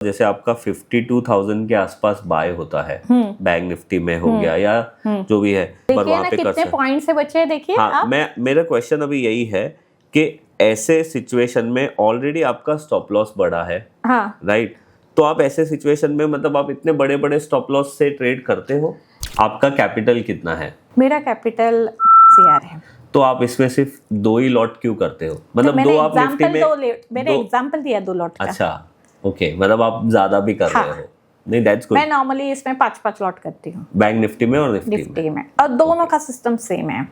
जैसे आपका 52,000 के आसपास बाय होता है बैंक निफ्टी में हो गया या जो भी है, पर वहां पे कितने पॉइंट से बचे देखिए। हाँ, मेरा क्वेश्चन अभी यही है कि ऐसे सिचुएशन में ऑलरेडी आपका स्टॉप लॉस बढ़ा है, हाँ, राइट? तो आप ऐसे सिचुएशन में मतलब आप इतने बड़े बड़े स्टॉप लॉस से ट्रेड करते हो? आपका कैपिटल कितना है? मेरा कैपिटल CR है। तो आप इसमें सिर्फ 2 ही लॉट क्यों करते हो? मतलब मैंने दो आप निफ्टी में मैंने एग्जांपल दिया 2 लॉट का। अच्छा, ओके, मतलब आप ज्यादा भी कर रहे हो। नहीं, दैट्स गुड। मैं नॉर्मली इसमें 5-5 लॉट करती हूँ, बैंक निफ्टी में और निफ्टी में, और दोनों का सिस्टम सेम है।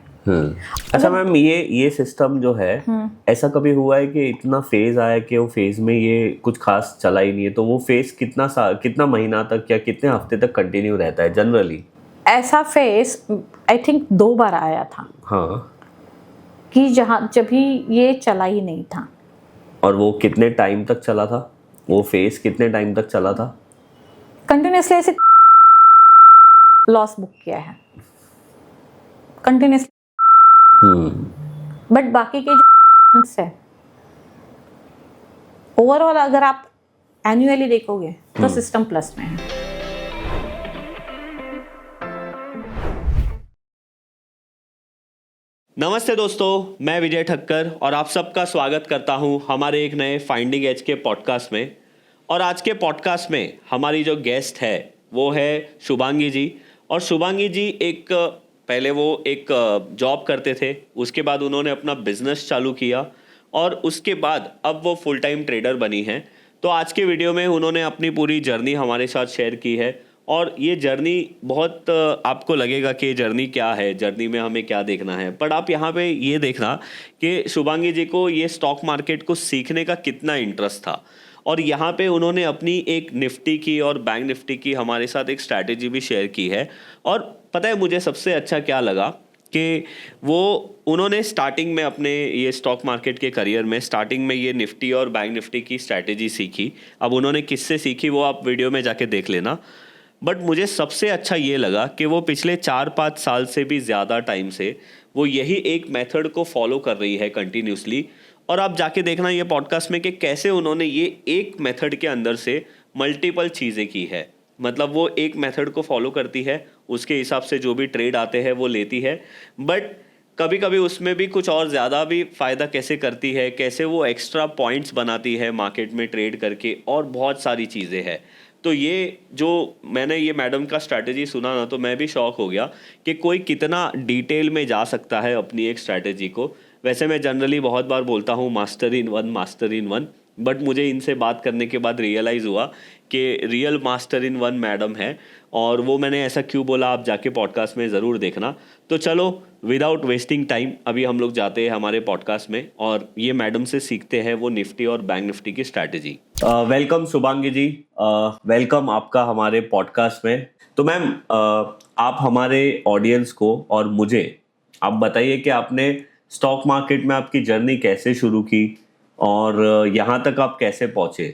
अच्छा मैम, ये सिस्टम जो है, ऐसा कभी हुआ है कि इतना फेज आया कि वो फेज में ये कुछ खास चला ही नहीं है, तो वो फेज कितना महीना तक या कितने हफ्ते तक कंटिन्यू रहता है जनरली? ऐसा फेज आई थिंक 2 बार आया था। हाँ, कि जब भी ये चला ही नहीं था। और वो कितने टाइम तक चला था? वो फेज कितने टाइम तक चला था? कंटिन्यूसली ऐसे लॉस बुक किया है कंटिन्यूसली। बट बाकी के जो है ओवरऑल अगर आप एनुअली देखोगे तो सिस्टम प्लस में है। नमस्ते दोस्तों, मैं विजय ठक्कर और आप सबका स्वागत करता हूं हमारे एक नए फाइंडिंग एज के पॉडकास्ट में। और आज के पॉडकास्ट में हमारी जो गेस्ट है वो है शुभांगी जी। और शुभांगी जी पहले वो एक जॉब करते थे, उसके बाद उन्होंने अपना बिजनेस चालू किया और उसके बाद अब वो फुल टाइम ट्रेडर बनी हैं। तो आज के वीडियो में उन्होंने अपनी पूरी जर्नी हमारे साथ शेयर की है और ये जर्नी बहुत आपको लगेगा कि जर्नी क्या है, जर्नी में हमें क्या देखना है, पर आप यहाँ पे ये देखना कि शुभांगी जी को ये स्टॉक मार्केट को सीखने का कितना इंटरेस्ट था। और यहाँ पे उन्होंने अपनी एक निफ्टी की और बैंक निफ्टी की हमारे साथ एक स्ट्रैटेजी भी शेयर की है। और पता है मुझे सबसे अच्छा क्या लगा कि उन्होंने स्टार्टिंग में अपने ये स्टॉक मार्केट के करियर में स्टार्टिंग में ये निफ्टी और बैंक निफ्टी की स्ट्रैटेजी सीखी। अब उन्होंने किससे सीखी वो आप वीडियो में जाके देख लेना। बट मुझे सबसे अच्छा ये लगा कि वो पिछले 4-5 साल से भी ज़्यादा टाइम से वो यही एक मेथड को फॉलो कर रही है कंटिन्यूसली। और आप जाके देखना ये पॉडकास्ट में कि कैसे उन्होंने ये एक मेथड के अंदर से मल्टीपल चीज़ें की है। मतलब वो एक मेथड को फॉलो करती है, उसके हिसाब से जो भी ट्रेड आते हैं वो लेती है, बट कभी कभी उसमें भी कुछ और ज़्यादा भी फ़ायदा कैसे करती है, कैसे वो एक्स्ट्रा पॉइंट्स बनाती है मार्केट में ट्रेड करके, और बहुत सारी चीज़ें हैं। तो ये जो मैंने ये मैडम का स्ट्रैटेजी सुना ना, तो मैं भी शॉक हो गया कि कोई कितना डिटेल में जा सकता है अपनी एक स्ट्रैटेजी को। वैसे मैं जनरली बहुत बार बोलता हूँ मास्टर इन वन, बट मुझे इनसे बात करने के बाद रियलाइज़ हुआ कि real master in one madam है। और वो मैंने ऐसा क्यों बोला आप जाके पॉडकास्ट में ज़रूर देखना। तो चलो विदाउट वेस्टिंग टाइम अभी हम लोग जाते हैं हमारे पॉडकास्ट में और ये मैडम से सीखते हैं वो निफ्टी और बैंक निफ्टी की स्ट्रैटेजी। वेलकम शुभांगी जी, वेलकम आपका हमारे पॉडकास्ट में। तो मैम, आप हमारे ऑडियंस को और मुझे आप बताइए कि आपने स्टॉक मार्केट में आपकी जर्नी कैसे शुरू की और यहाँ तक आप कैसे पहुँचे?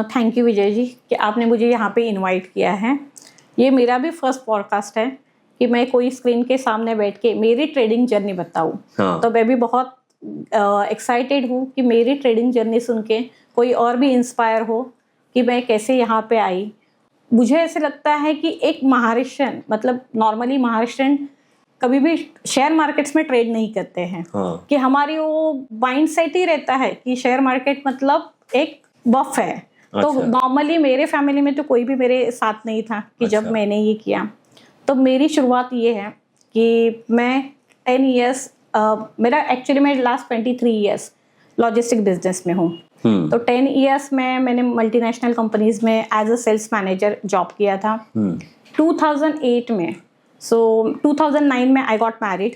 थैंक यू विजय जी कि आपने मुझे यहाँ पे इनवाइट किया है। ये मेरा भी फर्स्ट पॉडकास्ट है कि मैं कोई स्क्रीन के सामने बैठ के मेरी ट्रेडिंग जर्नी बताऊँ। हाँ। तो मैं भी बहुत एक्साइटेड हूँ कि मेरी ट्रेडिंग जर्नी सुन के कोई और भी इंस्पायर हो कि मैं कैसे यहाँ पे आई। मुझे ऐसे लगता है कि एक महाराष्ट्रियन, मतलब नॉर्मली महाराष्ट्रियन कभी भी शेयर मार्केट्स में ट्रेड नहीं करते हैं। हाँ। कि हमारी वो माइंड सेट ही रहता है कि शेयर मार्केट मतलब एक बफ है। अच्छा। तो नॉर्मली मेरे फैमिली में तो कोई भी मेरे साथ नहीं था कि अच्छा। जब मैंने ये किया। तो मेरी शुरुआत ये है कि मैं 10 ईयर्स मेरा एक्चुअली मैं लास्ट 23 ईयर्स लॉजिस्टिक बिजनेस में हूँ। तो 10 ईयर्स में मैंने मल्टीनेशनल कंपनीज में as a sales manager job किया था। 2008 में 2009 में आई गॉट मैरिड।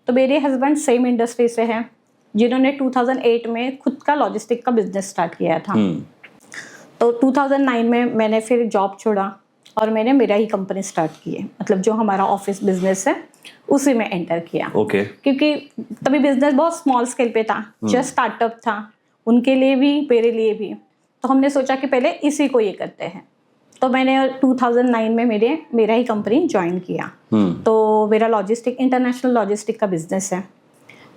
तो मेरे हस्बैंड सेम इंडस्ट्री से हैं जिन्होंने 2008 में खुद का लॉजिस्टिक का बिजनेस स्टार्ट किया था। तो 2009 में मैंने फिर जॉब छोड़ा और मैंने मेरा ही कंपनी स्टार्ट की है, मतलब जो हमारा ऑफिस बिजनेस है उसी में एंटर किया। ओके। क्योंकि तभी बिजनेस बहुत स्मॉल स्केल पे था, जस्ट स्टार्टअप था, उनके लिए भी मेरे लिए भी। तो हमने सोचा कि पहले इसी को ये करते हैं। तो मैंने 2009 में मेरा ही कंपनी ज्वाइन किया। तो मेरा इंटरनेशनल लॉजिस्टिक का बिजनेस है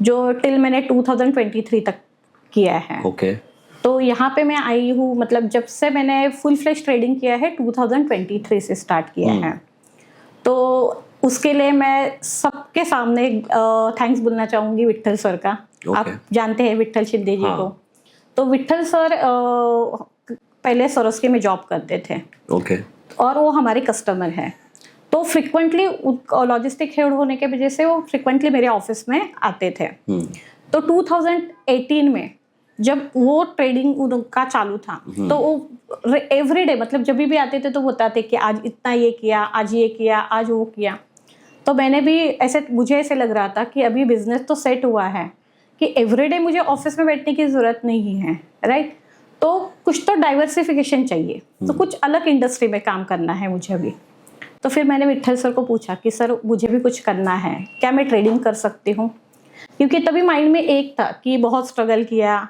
जो टिल मैंने 2023 तक किया है। ओके। तो यहाँ पे मैं आई हूँ, मतलब जब से मैंने फुल फ्लेश ट्रेडिंग किया है 2023 से स्टार्ट किया है। तो उसके लिए मैं सबके सामने थैंक्स बोलना चाहूँगी विट्ठल सर का। आप जानते हैं विट्ठल शिंदे जी को। तो विट्ठल सर पहले सरोस्की में जॉब करते थे और वो हमारे कस्टमर हैं। तो फ्रिक्वेंटली लॉजिस्टिक हेड होने के वजह से वो फ्रिक्वेंटली मेरे ऑफिस में आते थे। तो 2018 में जब वो ट्रेडिंग उनका चालू था तो वो एवरीडे, मतलब जब भी आते थे तो बताते कि आज इतना ये किया, आज ये किया, आज वो किया। तो मैंने भी मुझे ऐसे लग रहा था कि अभी बिजनेस तो सेट हुआ है कि एवरीडे मुझे ऑफिस में बैठने की ज़रूरत नहीं है, राइट। तो कुछ तो डाइवर्सिफिकेशन चाहिए, तो कुछ अलग इंडस्ट्री में काम करना है मुझे अभी। तो फिर मैंने विट्ठल सर को पूछा कि सर मुझे भी कुछ करना है, क्या मैं ट्रेडिंग कर सकती हूँ? क्योंकि तभी माइंड में एक था कि बहुत स्ट्रगल किया,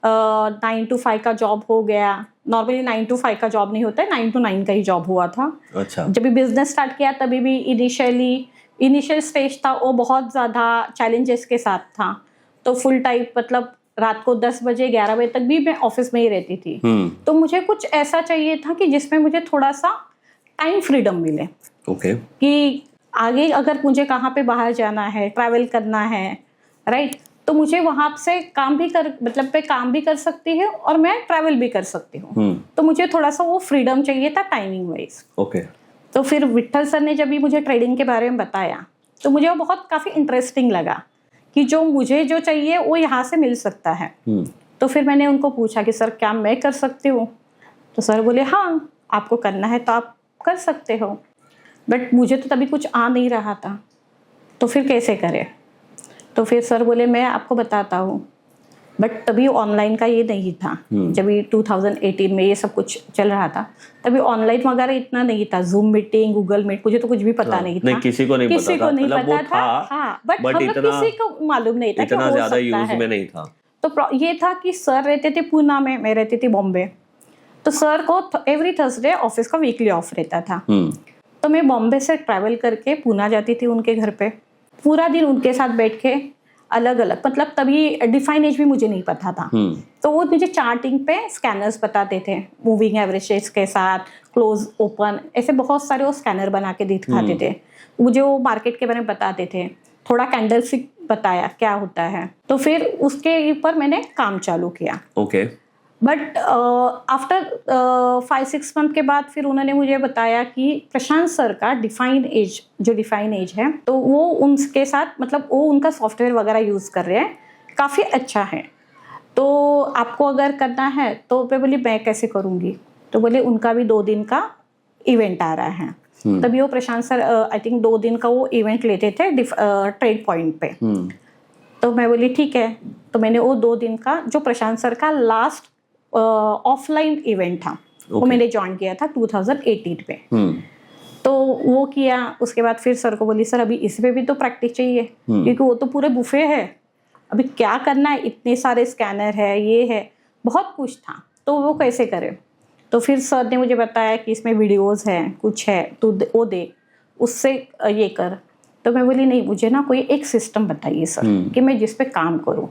9 to 5 का जॉब हो गया। नॉर्मली 9 to 5 का जॉब नहीं होता है, 9 to 9 का ही जॉब हुआ था। अच्छा। जब भी बिजनेस स्टार्ट किया तभी भी इनिशियल स्टेज था, वो बहुत ज़्यादा चैलेंजेस के साथ था। तो फुल टाइम, मतलब रात को 10 बजे 11 बजे तक भी मैं ऑफिस में ही रहती थी। तो मुझे कुछ ऐसा चाहिए था कि जिसमें मुझे थोड़ा सा टाइम फ्रीडम मिले। कि आगे अगर मुझे कहाँ पे बाहर जाना है, ट्रैवल करना है, राइट, तो मुझे वहां से काम भी कर सकती है और मैं ट्रैवल भी कर सकती हूँ। तो मुझे थोड़ा सा वो फ्रीडम चाहिए था टाइमिंग वाइज। तो फिर विट्ठल सर ने जब भी मुझे ट्रेडिंग के बारे में बताया तो मुझे वो काफी इंटरेस्टिंग लगा कि मुझे जो चाहिए वो यहाँ से मिल सकता है। तो फिर मैंने उनको पूछा कि सर क्या मैं कर सकती हूँ? तो सर बोले हाँ, आपको करना है तो आप कर सकते हो, बट मुझे तो तभी कुछ आ नहीं रहा था, तो फिर कैसे करें? तो फिर सर बोले मैं आपको बताता हूँ, बट तभी ऑनलाइन का ये नहीं था। जब 2018 में ये सब कुछ चल रहा था तभी ऑनलाइन वगैरह इतना नहीं था, जूम मीटिंग, गूगल मीट, मुझे तो कुछ भी पता नहीं था। नहीं, किसी को नहीं पता था। हाँ, बट हम लोग किसी को मालूम नहीं था, इतना ज्यादा यूज में नहीं था। तो ये था कि सर रहते थे पूना में, मैं रहती थी बॉम्बे। तो सर को एवरी थर्सडे ऑफिस का वीकली ऑफ रहता था। तो मैं बॉम्बे से ट्रैवल करके पूना जाती थी उनके घर पे, पूरा दिन उनके साथ बैठ के अलग अलग, मतलब तभी डिफाइन एज भी मुझे नहीं पता था। तो वो मुझे चार्टिंग पे स्कैनर्स बताते थे, मूविंग एवरेजेस के साथ, क्लोज, ओपन, ऐसे बहुत सारे वो स्कैनर बना के दिखाते थे मुझे। वो मार्केट के बारे में बताते थे, थोड़ा कैंडलस्टिक बताया क्या होता है। तो फिर उसके ऊपर मैंने काम चालू किया। बट आफ्टर 5-6 मंथ के बाद फिर उन्होंने मुझे बताया कि प्रशांत सर का डिफाइन एज है, तो वो उनके साथ, मतलब वो उनका सॉफ्टवेयर वगैरह यूज़ कर रहे हैं, काफ़ी अच्छा है, तो आपको अगर करना है तो मैं बोली मैं कैसे करूँगी? तो बोले उनका भी 2 दिन का इवेंट आ रहा है। तभी वो प्रशांत सर आई थिंक 2 दिन का वो इवेंट लेते थे ट्रेड पॉइंट पे। तो मैं बोली ठीक है। तो मैंने वो 2 दिन का जो प्रशांत सर का लास्ट ऑफलाइन इवेंट था वो मैंने ज्वाइन किया था 2018 में। तो वो किया। उसके बाद फिर सर को बोली सर अभी इस पे भी तो प्रैक्टिस चाहिए, क्योंकि वो तो पूरे बुफे है, अभी क्या करना है, इतने सारे स्कैनर है, ये है, बहुत कुछ था, तो वो कैसे करे? तो फिर सर ने मुझे बताया कि इसमें वीडियोस हैं, कुछ है, तो वो दे, उससे ये कर। तो मैं बोली नहीं, मुझे ना कोई एक सिस्टम बताइए सर कि मैं जिस पे काम करूँ,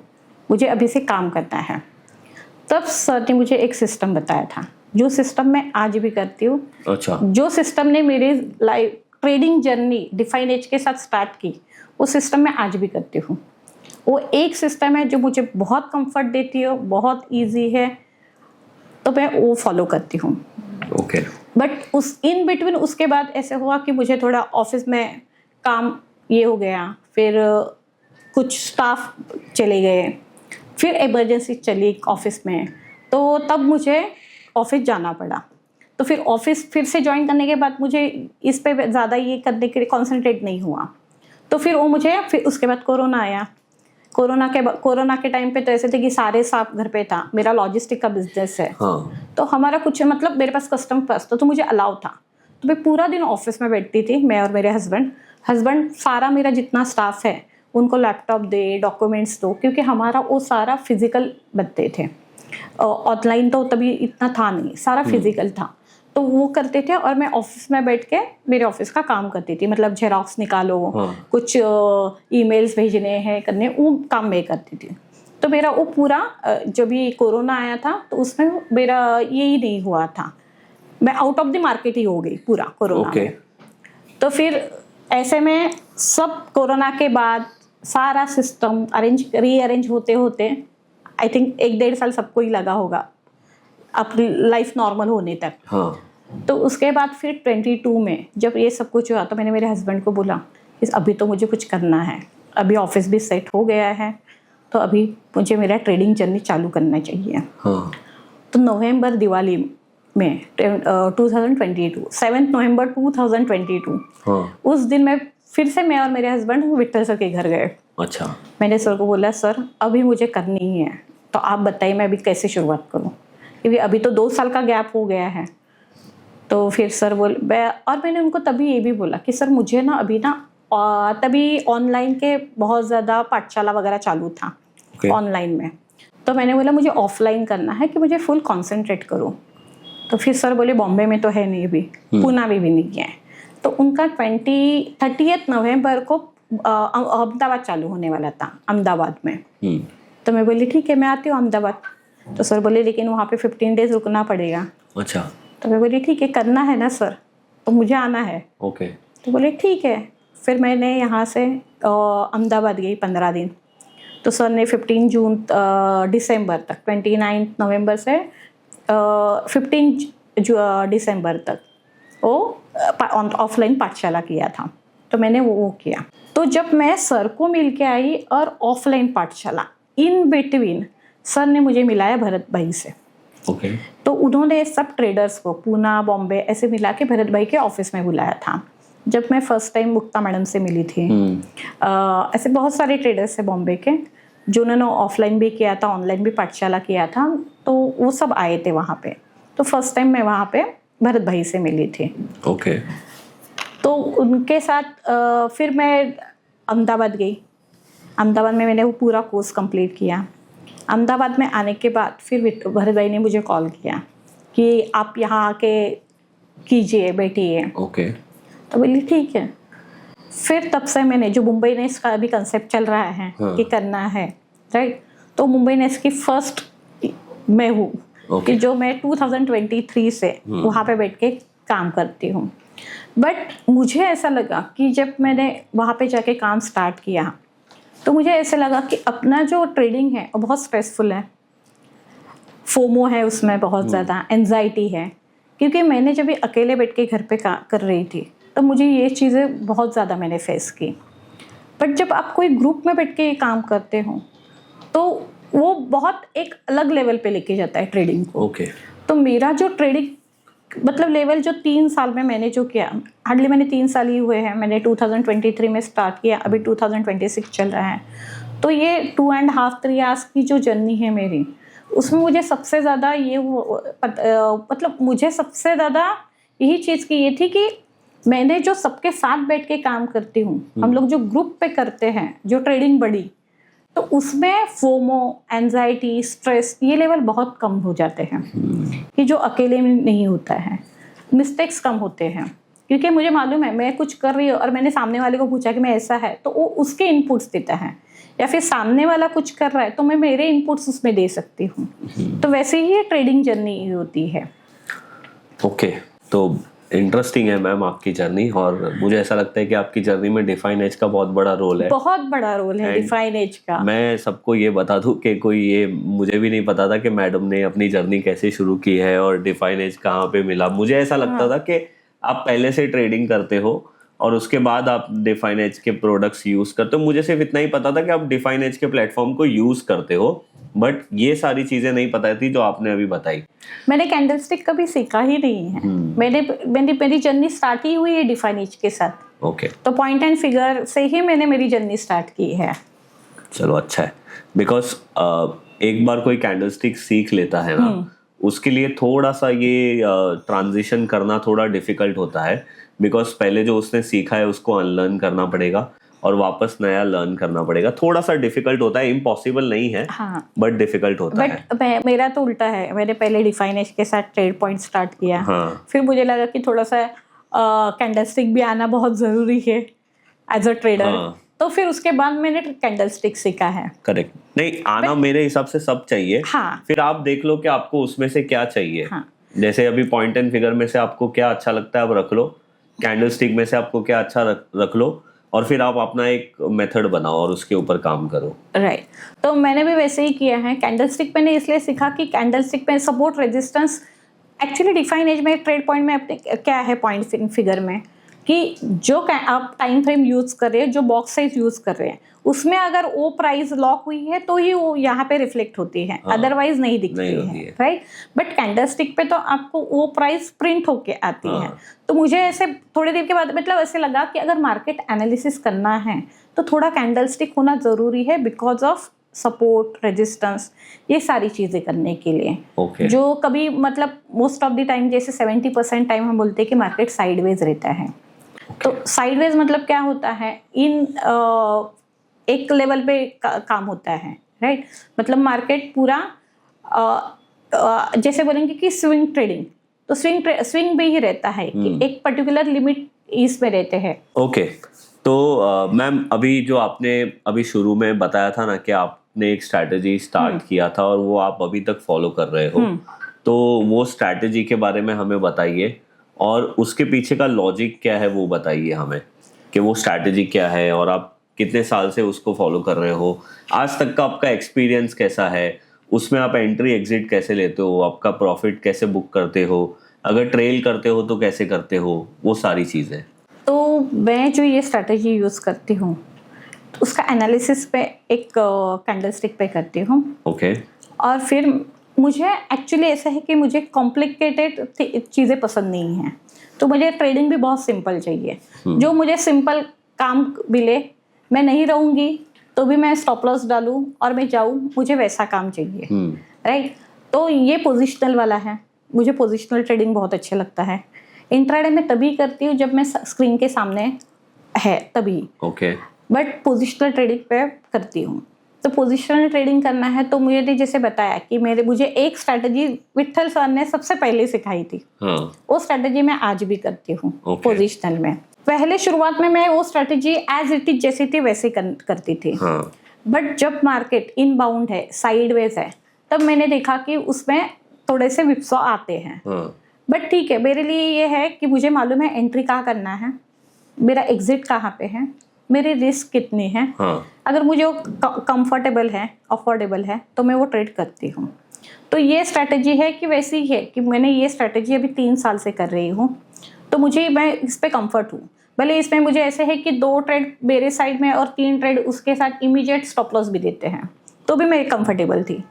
मुझे अभी से काम करना है। तब सर ने मुझे एक सिस्टम बताया था, जो सिस्टम मैं आज भी करती हूँ। अच्छा। जो सिस्टम ने मेरी life trading journey define edge के साथ स्टार्ट की, वो सिस्टम मैं आज भी करती हूँ। वो एक सिस्टम है जो मुझे बहुत कंफर्ट देती है, बहुत इजी है, तो मैं वो फॉलो करती हूँ। बट उस इन बिटवीन उसके बाद ऐसे हुआ कि मुझे थोड़ा ऑफिस में काम ये हो गया, फिर कुछ स्टाफ चले गए, फिर इमरजेंसी चली ऑफिस में, तो तब मुझे ऑफिस जाना पड़ा। तो फिर ऑफिस फिर से ज्वाइन करने के बाद मुझे इस पे ज़्यादा ये करने के लिए कॉन्सेंट्रेट नहीं हुआ। तो फिर फिर उसके बाद कोरोना आया। कोरोना के टाइम पे तो ऐसे थे कि सारे स्टाफ घर पे था, मेरा लॉजिस्टिक का बिजनेस है। तो हमारा कुछ, मतलब मेरे पास कस्टम पास तो मुझे अलाउ था, तो मैं पूरा दिन ऑफिस में बैठती थी, मैं और मेरे हस्बैंड सारा मेरा जितना स्टाफ है उनको लैपटॉप दे, डॉक्यूमेंट्स दो, क्योंकि हमारा वो सारा फिजिकल बनते थे, ऑनलाइन तो तभी इतना था नहीं, सारा फिजिकल था। तो वो करते थे और मैं ऑफिस में बैठ के मेरे ऑफिस का काम करती थी, मतलब जेरॉक्स निकालो, कुछ ईमेल्स भेजने हैं, करने, वो काम मैं करती थी। तो मेरा वो पूरा जब भी कोरोना आया था तो उसमें मेरा यही नहीं हुआ था, मैं आउट ऑफ द मार्केट ही हो गई पूरा कोरोना में। तो फिर ऐसे में सब कोरोना के बाद सारा सिस्टम रीअरेंज होते होते आई थिंक 1-1.5 साल सबको ही लगा होगा अपनी लाइफ नॉर्मल होने तक। तो उसके बाद फिर 22 में जब ये सब कुछ हुआ तो मैंने मेरे हस्बैंड को बोला कि अभी तो मुझे कुछ करना है, अभी ऑफिस भी सेट हो गया है, तो अभी मुझे मेरा ट्रेडिंग जर्नी चालू करना चाहिए। तो नवंबर दिवाली में 2022 7 नवंबर 2022 उस दिन मैं और मेरे हस्बैंड विक्टर सर के घर गए। अच्छा। मैंने सर को बोला सर अभी मुझे करनी ही है, तो आप बताइए मैं अभी कैसे शुरुआत करूं, क्योंकि अभी तो 2 साल का गैप हो गया है। तो फिर सर और मैंने उनको तभी ये भी बोला कि सर मुझे ना अभी ना तभी ऑनलाइन के बहुत ज़्यादा पाठशाला वगैरह चालू था ऑनलाइन में। तो मैंने बोला मुझे ऑफलाइन करना है कि मुझे फुल कंसंट्रेट करूं। तो फिर सर बोले बॉम्बे में तो है नहीं अभी, पूना में भी नहीं है। तो उनका 30 नवंबर को अहमदाबाद चालू होने वाला था, अहमदाबाद में। तो मैं बोली ठीक है मैं आती हूँ अहमदाबाद। तो सर बोले लेकिन वहाँ पे 15 डेज रुकना पड़ेगा। अच्छा। तो मैं बोली ठीक है करना है ना सर, तो मुझे आना है। ओके। तो बोले ठीक है। फिर मैंने यहाँ से अहमदाबाद गई 15 दिन। तो सर ने 15 दिसंबर तक 29 नवंबर से 15 दिसंबर तक वो ऑफलाइन पाठशाला किया था। तो मैंने वो किया। तो जब मैं सर को मिल के आई और ऑफलाइन पाठशाला इन बिटवीन सर ने मुझे मिलाया भरत भाई से। ओके। तो उन्होंने सब ट्रेडर्स को पूना बॉम्बे ऐसे मिला के भरत भाई के ऑफिस में बुलाया था। जब मैं फर्स्ट टाइम मुक्ता मैडम से मिली थी, ऐसे बहुत सारे ट्रेडर्स है बॉम्बे के जो उन्होंने ऑफलाइन भी किया था, ऑनलाइन भी पाठशाला किया था, तो वो सब आए थे वहाँ पे। तो फर्स्ट टाइम मैं वहाँ पे भरत भाई से मिली थी। ओके। तो उनके साथ फिर मैं अहमदाबाद गई। अहमदाबाद में मैंने वो पूरा कोर्स कंप्लीट किया। अहमदाबाद में आने के बाद फिर भरत भाई ने मुझे कॉल किया कि आप यहाँ आके कीजिए बैठिए। ओके। तो बोली ठीक है। फिर तब से मैंने जो मुंबई नेस का अभी कंसेप्ट चल रहा है कि करना है, राइट, तो मुंबई नेस की फर्स्ट मैं हूँ कि जो मैं 2023 से वहाँ पे बैठ के काम करती हूँ। बट मुझे ऐसा लगा कि जब मैंने वहाँ पे जाके काम स्टार्ट किया तो मुझे ऐसा लगा कि अपना जो ट्रेडिंग है वो बहुत स्ट्रेसफुल है, फोमो है उसमें बहुत ज़्यादा, एंजाइटी है, क्योंकि मैंने जब भी अकेले बैठ के घर पे कर रही थी तो मुझे ये चीज़ें बहुत ज़्यादा मैंने फेस की। बट जब आप कोई ग्रुप में बैठ के ये काम करते हो तो वो बहुत एक अलग लेवल पे लेके जाता है ट्रेडिंग को। ओके। तो मेरा जो ट्रेडिंग मतलब लेवल जो 3 साल में मैंने जो किया, हार्डली मैंने 3 साल ही हुए हैं, मैंने 2023 में स्टार्ट किया, अभी 2026 चल रहा है। तो ये 2.5-3 इयर्स की जो जर्नी है मेरी, उसमें मुझे सबसे ज़्यादा मतलब मुझे सबसे ज़्यादा यही चीज़ की ये थी कि मैंने जो सबके साथ बैठ के काम करती हूँ, हम लोग जो ग्रुप पे करते हैं जो ट्रेडिंग बड़ी, तो उसमें फोमो, एंजाइटी, स्ट्रेस ये लेवल बहुत कम हो जाते हैं कि जो अकेले में नहीं होता है। मिस्टेक्स कम होते हैं क्योंकि मुझे मालूम है मैं कुछ कर रही हूँ और मैंने सामने वाले को पूछा कि मैं ऐसा है तो वो उसके इनपुट्स देता है, या फिर सामने वाला कुछ कर रहा है तो मैं मेरे इनपुट्स उसमें दे सकती हूँ। तो वैसे ही ये ट्रेडिंग जर्नी होती है। ओके। तो इंटरेस्टिंग है मैम आपकी जर्नी, और मुझे ऐसा लगता है कि आपकी जर्नी में डिफाइन एज का बहुत बड़ा रोल है। बहुत बड़ा रोल है डिफाइन एज का। मैं सबको ये बता दूं कि कोई ये मुझे भी नहीं पता था कि मैडम ने अपनी जर्नी कैसे शुरू की है और डिफाइन एज कहाँ पे मिला। मुझे ऐसा लगता था कि आप पहले से ट्रेडिंग करते हो और उसके बाद आप डिफाइन एज के प्रोडक्ट्स यूज करते हो। मुझे सिर्फ इतना ही पता था कि आप डिफाइन एज के प्लेटफॉर्म को यूज करते हो, बट ये सारी चीजें नहीं पता थी जो आपने अभी बताई। मैंने कैंडलस्टिक कभी सीखा ही नहीं है। मेरी जर्नी स्टार्ट ही हुई है डिफाइन एज के साथ। ओके। तो पॉइंट एंड फिगर से ही मैंने मेरी जर्नी स्टार्ट की है। चलो अच्छा है, बिकॉज एक बार कोई कैंडलस्टिक सीख लेता है ना, उसके लिए थोड़ा सा ये ट्रांजिशन करना थोड़ा डिफिकल्ट होता है, बिकॉज पहले जो उसने सीखा है उसको अनलर्न करना पड़ेगा और वापस नया लर्न करना पड़ेगा। थोड़ा सा डिफिकल्ट होता है, इम्पॉसिबल नहीं है, बट डिफिकल्ट होता है। बट मेरा तो उल्टा है, मैंने पहले डिफाइन एज के साथ ट्रेड पॉइंट स्टार्ट किया। फिर मुझे लगा कि थोड़ा सा कैंडलस्टिक भी आना बहुत ज़रूरी है एज अ ट्रेडर। तो फिर उसके बाद मैंने कैंडलस्टिक सीखा है। करेक्ट। नहीं, आना मेरे हिसाब से सब चाहिए। हाँ। फिर आप देख लो कि आपको उसमें से क्या चाहिए। हाँ। जैसे अभी पॉइंट एंड फिगर में से आपको क्या अच्छा लगता है आप रख लो, कैंडलस्टिक में से आपको क्या अच्छा रख लो, और फिर आप अपना एक मेथड बनाओ और उसके ऊपर काम करो। राइट। तो मैंने भी वैसे ही किया है। कैंडलस्टिक मैंने इसलिए सीखा कि कैंडलस्टिक पे support resistance actually define edge में ट्रेड पॉइंट में अपने क्या है, पॉइंट फिगर में कि जो आप टाइम फ्रेम यूज कर रहे हैं, जो बॉक्स साइज यूज कर रहे हैं, उसमें अगर वो प्राइस लॉक हुई है तो ही वो यहाँ पे रिफ्लेक्ट होती है, अदरवाइज नहीं दिखती है, राइट। बट कैंडलस्टिक पे तो आपको वो प्राइस प्रिंट होके आती है। तो मुझे ऐसे थोड़ी देर के बाद मतलब ऐसे लगा कि अगर मार्केट एनालिसिस करना है तो थोड़ा कैंडलस्टिक होना जरूरी है, बिकॉज ऑफ सपोर्ट, रेजिस्टेंस, ये सारी चीजें करने के लिए। जो कभी मतलब मोस्ट ऑफ द टाइम जैसे 70% टाइम हम बोलते हैं कि मार्केट साइडवेज रहता है। तो साइडवेज मतलब क्या होता है, इन एक लेवल पे काम होता है, राइट। मतलब मार्केट पूरा जैसे बोलेंगे कि स्विंग ट्रेडिंग, तो स्विंग भी ही रहता है कि एक पर्टिकुलर लिमिट इसमें रहते हैं। ओके। तो मैम, अभी जो आपने अभी शुरू में बताया था ना कि आपने एक स्ट्रैटेजी स्टार्ट किया था और वो आप अभी तक फॉलो कर रहे हो, तो वो स्ट्रैटेजी के बारे में हमें बताइए और उसके पीछे का लॉजिक क्या है वो बताइए हमें, कि वो स्ट्रैटेजी क्या है और आप कितने साल से उसको फॉलो कर रहे हो, आज तक का आपका एक्सपीरियंस कैसा है, उसमें आप एंट्री एग्जिट कैसे लेते हो, आपका प्रॉफिट कैसे बुक करते हो, अगर ट्रेल करते हो तो कैसे करते हो, वो सारी चीज़ें। तो मैं जो ये स्ट्रैटेजी यूज़ करती हूँ उसका एनालिसिस पे एक कैंडलस्टिक पे करती हूँ। ओके। और फिर मुझे एक्चुअली ऐसा है कि मुझे कॉम्प्लिकेटेड चीज़ें पसंद नहीं हैं, तो मुझे ट्रेडिंग भी बहुत सिंपल चाहिए। जो मुझे सिंपल काम मिले, मैं नहीं रहूँगी तो भी मैं स्टॉप लॉस डालूँ और मैं जाऊँ, मुझे वैसा काम चाहिए, राइट। तो ये पोजिशनल वाला है, मुझे पोजिशनल ट्रेडिंग बहुत अच्छा लगता है। इंट्राडे में तभी करती हूँ जब मैं स्क्रीन के सामने है तभी। ओके। बट पोजिशनल ट्रेडिंग पे करती हूँ। तो पोजिशनल ट्रेडिंग करना है तो मुझे जैसे बताया कि मुझे एक स्ट्रैटेजी विट्ठल सर ने सबसे पहले सिखाई थी। वो स्ट्रैटेजी मैं आज भी करती हूँ पोजिशनल में। पहले शुरुआत में मैं वो स्ट्रैटेजी एज इट इज जैसी थी वैसे करती थी। बट जब मार्केट इनबाउंड है, साइडवेज है, तब मैंने देखा कि उसमें थोड़े से विप्सो आते हैं। बट ठीक है, मेरे लिए ये है कि मुझे मालूम है एंट्री कहाँ करना है, मेरा एग्जिट कहाँ पे है, मेरी रिस्क कितनी है। अगर मुझे वो कंफर्टेबल है, अफोर्डेबल है, तो मैं वो ट्रेड करती हूँ। तो ये स्ट्रैटेजी है कि वैसी ही है कि मैंने ये स्ट्रैटेजी अभी 3 साल से कर रही हूँ, तो मैं इस पे कंफर्ट हूँ। भले इसमें मुझे ऐसे है कि 2 ट्रेड मेरे साइड में और 3 ट्रेड उसके साथ इमीडिएट स्टॉप लॉस भी देते हैं, तो भी मैं कंफर्टेबल थी।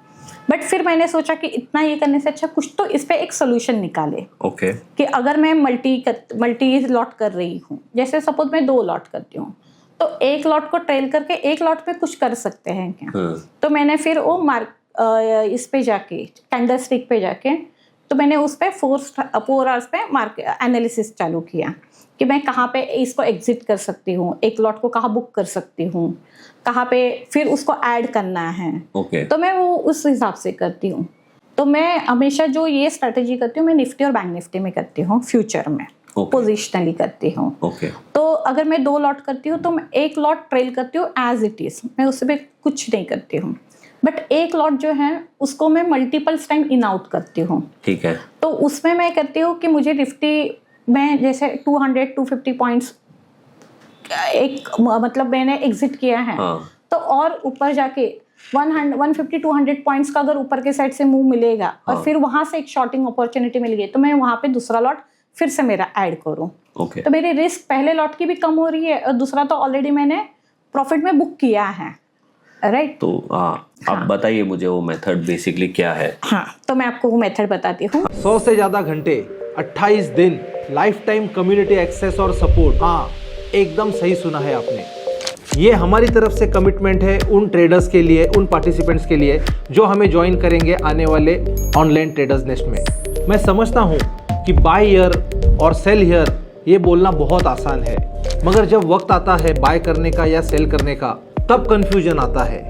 बट फिर मैंने सोचा कि इतना ये करने से अच्छा कुछ तो इस पे एक सोल्यूशन निकाले। कि अगर मैं मल्टी लॉट कर रही हूँ, जैसे सपोज मैं 2 लॉट करती हूँ, तो 1 लॉट को ट्रेल करके 1 लॉट पे कुछ कर सकते हैं क्या। तो मैंने फिर वो इस पे जाके कैंडलस्टिक पे जाके तो मैंने उस पे 4 आवर्स पे मार्केट एनालिसिस चालू किया कि मैं कहाँ पे इसको एग्जिट कर सकती हूँ, 1 लॉट को कहाँ बुक कर सकती हूँ, कहाँ पे फिर उसको ऐड करना है। तो मैं वो उस हिसाब से करती हूँ। तो मैं हमेशा जो ये स्ट्रैटेजी करती हूँ, मैं निफ्टी और बैंक निफ्टी में करती हूँ, फ्यूचर में पोजिशनली करती हूँ। तो अगर मैं 2 लॉट करती हूँ तो मैं 1 लॉट ट्रेल करती हूँ एज इट इज, मैं उससे भी कुछ नहीं करती हूँ। बट 1 लॉट जो है उसको मैं मल्टीपल्स टाइम इन आउट करती हूँ। ठीक है। तो उसमें मैं करती हूँ कि मुझे निफ्टी में जैसे 200-250 पॉइंट्स एक मतलब मैंने एग्जिट किया है। तो और ऊपर जाके 150-200 पॉइंट्स का अगर ऊपर के साइड से मूव मिलेगा और फिर वहां से एक शॉर्टिंग अपॉर्चुनिटी मिल गई, तो मैं वहां पे दूसरा लॉट फिर से मेरा ऐड करूँ। तो मेरी रिस्क पहले लॉट की भी कम हो रही है और दूसरा तो ऑलरेडी मैंने प्रॉफिट में बुक किया है, राइट। तो आप बताइए मुझे वो मेथड बेसिकली क्या है। तो मैं आपको वो मेथड बताती हूँ। 100 से ज्यादा घंटे, 28 दिन, लाइफ टाइम कम्युनिटी एक्सेस और सपोर्ट। हाँ, एकदम सही सुना है आपने। ये हमारी तरफ से कमिटमेंट है उन ट्रेडर्स के लिए, उन पार्टिसिपेंट्स के लिए जो हमें ज्वाइन करेंगे आने वाले ऑनलाइन ट्रेडर्स नेस्ट में। मैं समझता हूँ कि बाय हियर और सेल हियर ये बोलना बहुत आसान है, मगर जब वक्त आता है बाय करने का या सेल करने का, तब कंफ्यूजन आता है,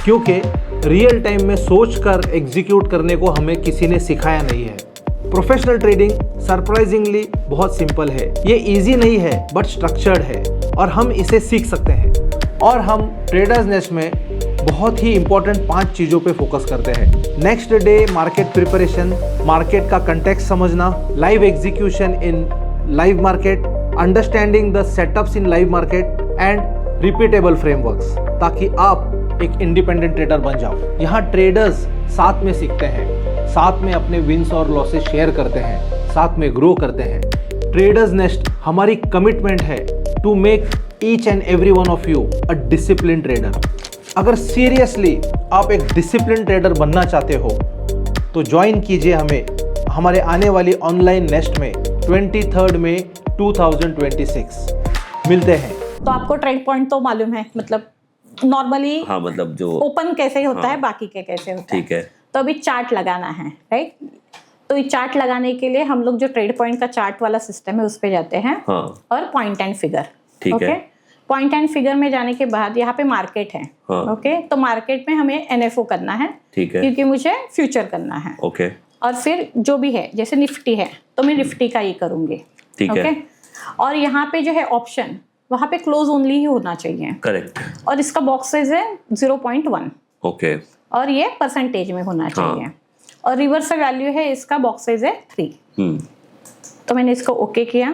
क्योंकि रियल टाइम में सोचकर एग्जीक्यूट करने को हमें किसी ने सिखाया नहीं है। प्रोफेशनल ट्रेडिंग सरप्राइजिंगली बहुत सिंपल है। ये इजी नहीं है बट स्ट्रक्चर्ड है और हम इसे सीख सकते हैं। और हम ट्रेडर्स नेस्ट में बहुत ही इंपॉर्टेंट 5 चीज़ों पे फोकस करते हैं। Next day market preparation, market का कंटेक्स्ट समझना, live execution in live market, understanding the setups in live market and repeatable frameworks, ताकि आप एक इंडिपेंडेंट ट्रेडर बन जाओ। यहाँ ट्रेडर्स साथ में सीखते हैं, साथ में अपने विंस और लॉसेस शेयर करते हैं, साथ में ग्रो करते हैं। ट्रेडर्स नेस्ट हमारी कमिटमेंट है to make each and every one of you a discipline trader. अगर सीरियसली आप एक डिसिप्लिन ट्रेडर बनना चाहते हो तो ज्वाइन कीजिए हमें हमारे आने वाली ऑनलाइन नेस्ट में 23 मई 2026। मिलते हैं। तो आपको ट्रेड पॉइंट तो मालूम है, मतलब नॉर्मली हाँ, मतलब जो ओपन कैसे होता हाँ, है, बाकी के कैसे होता है। ठीक है। तो अभी चार्ट लगाना है, राइट। तो ये चार्ट लगाने के लिए हम लोग जो ट्रेड पॉइंट का चार्ट वाला सिस्टम है उस पे जाते हैं। हाँ, और पॉइंट एंड फिगर, ठीक है। पॉइंट एंड फिगर में जाने के बाद यहाँ पे मार्केट है। हाँ, ओके। तो मार्केट में हमें NFO करना है, ठीक है, क्योंकि मुझे फ्यूचर करना है। ओके। और फिर जो भी है, जैसे निफ्टी है तो मैं निफ्टी का ही करूंगी, ठीक है। और यहाँ पे जो है ऑप्शन, वहाँ पे क्लोज ओनली ही होना चाहिए, करेक्ट। और इसका बॉक्स साइज है 0.1, ओके। और ये परसेंटेज में होना चाहिए। और रिवर्सल वैल्यू है इसका, बॉक्स साइज है 3। तो मैंने इसको ओके किया।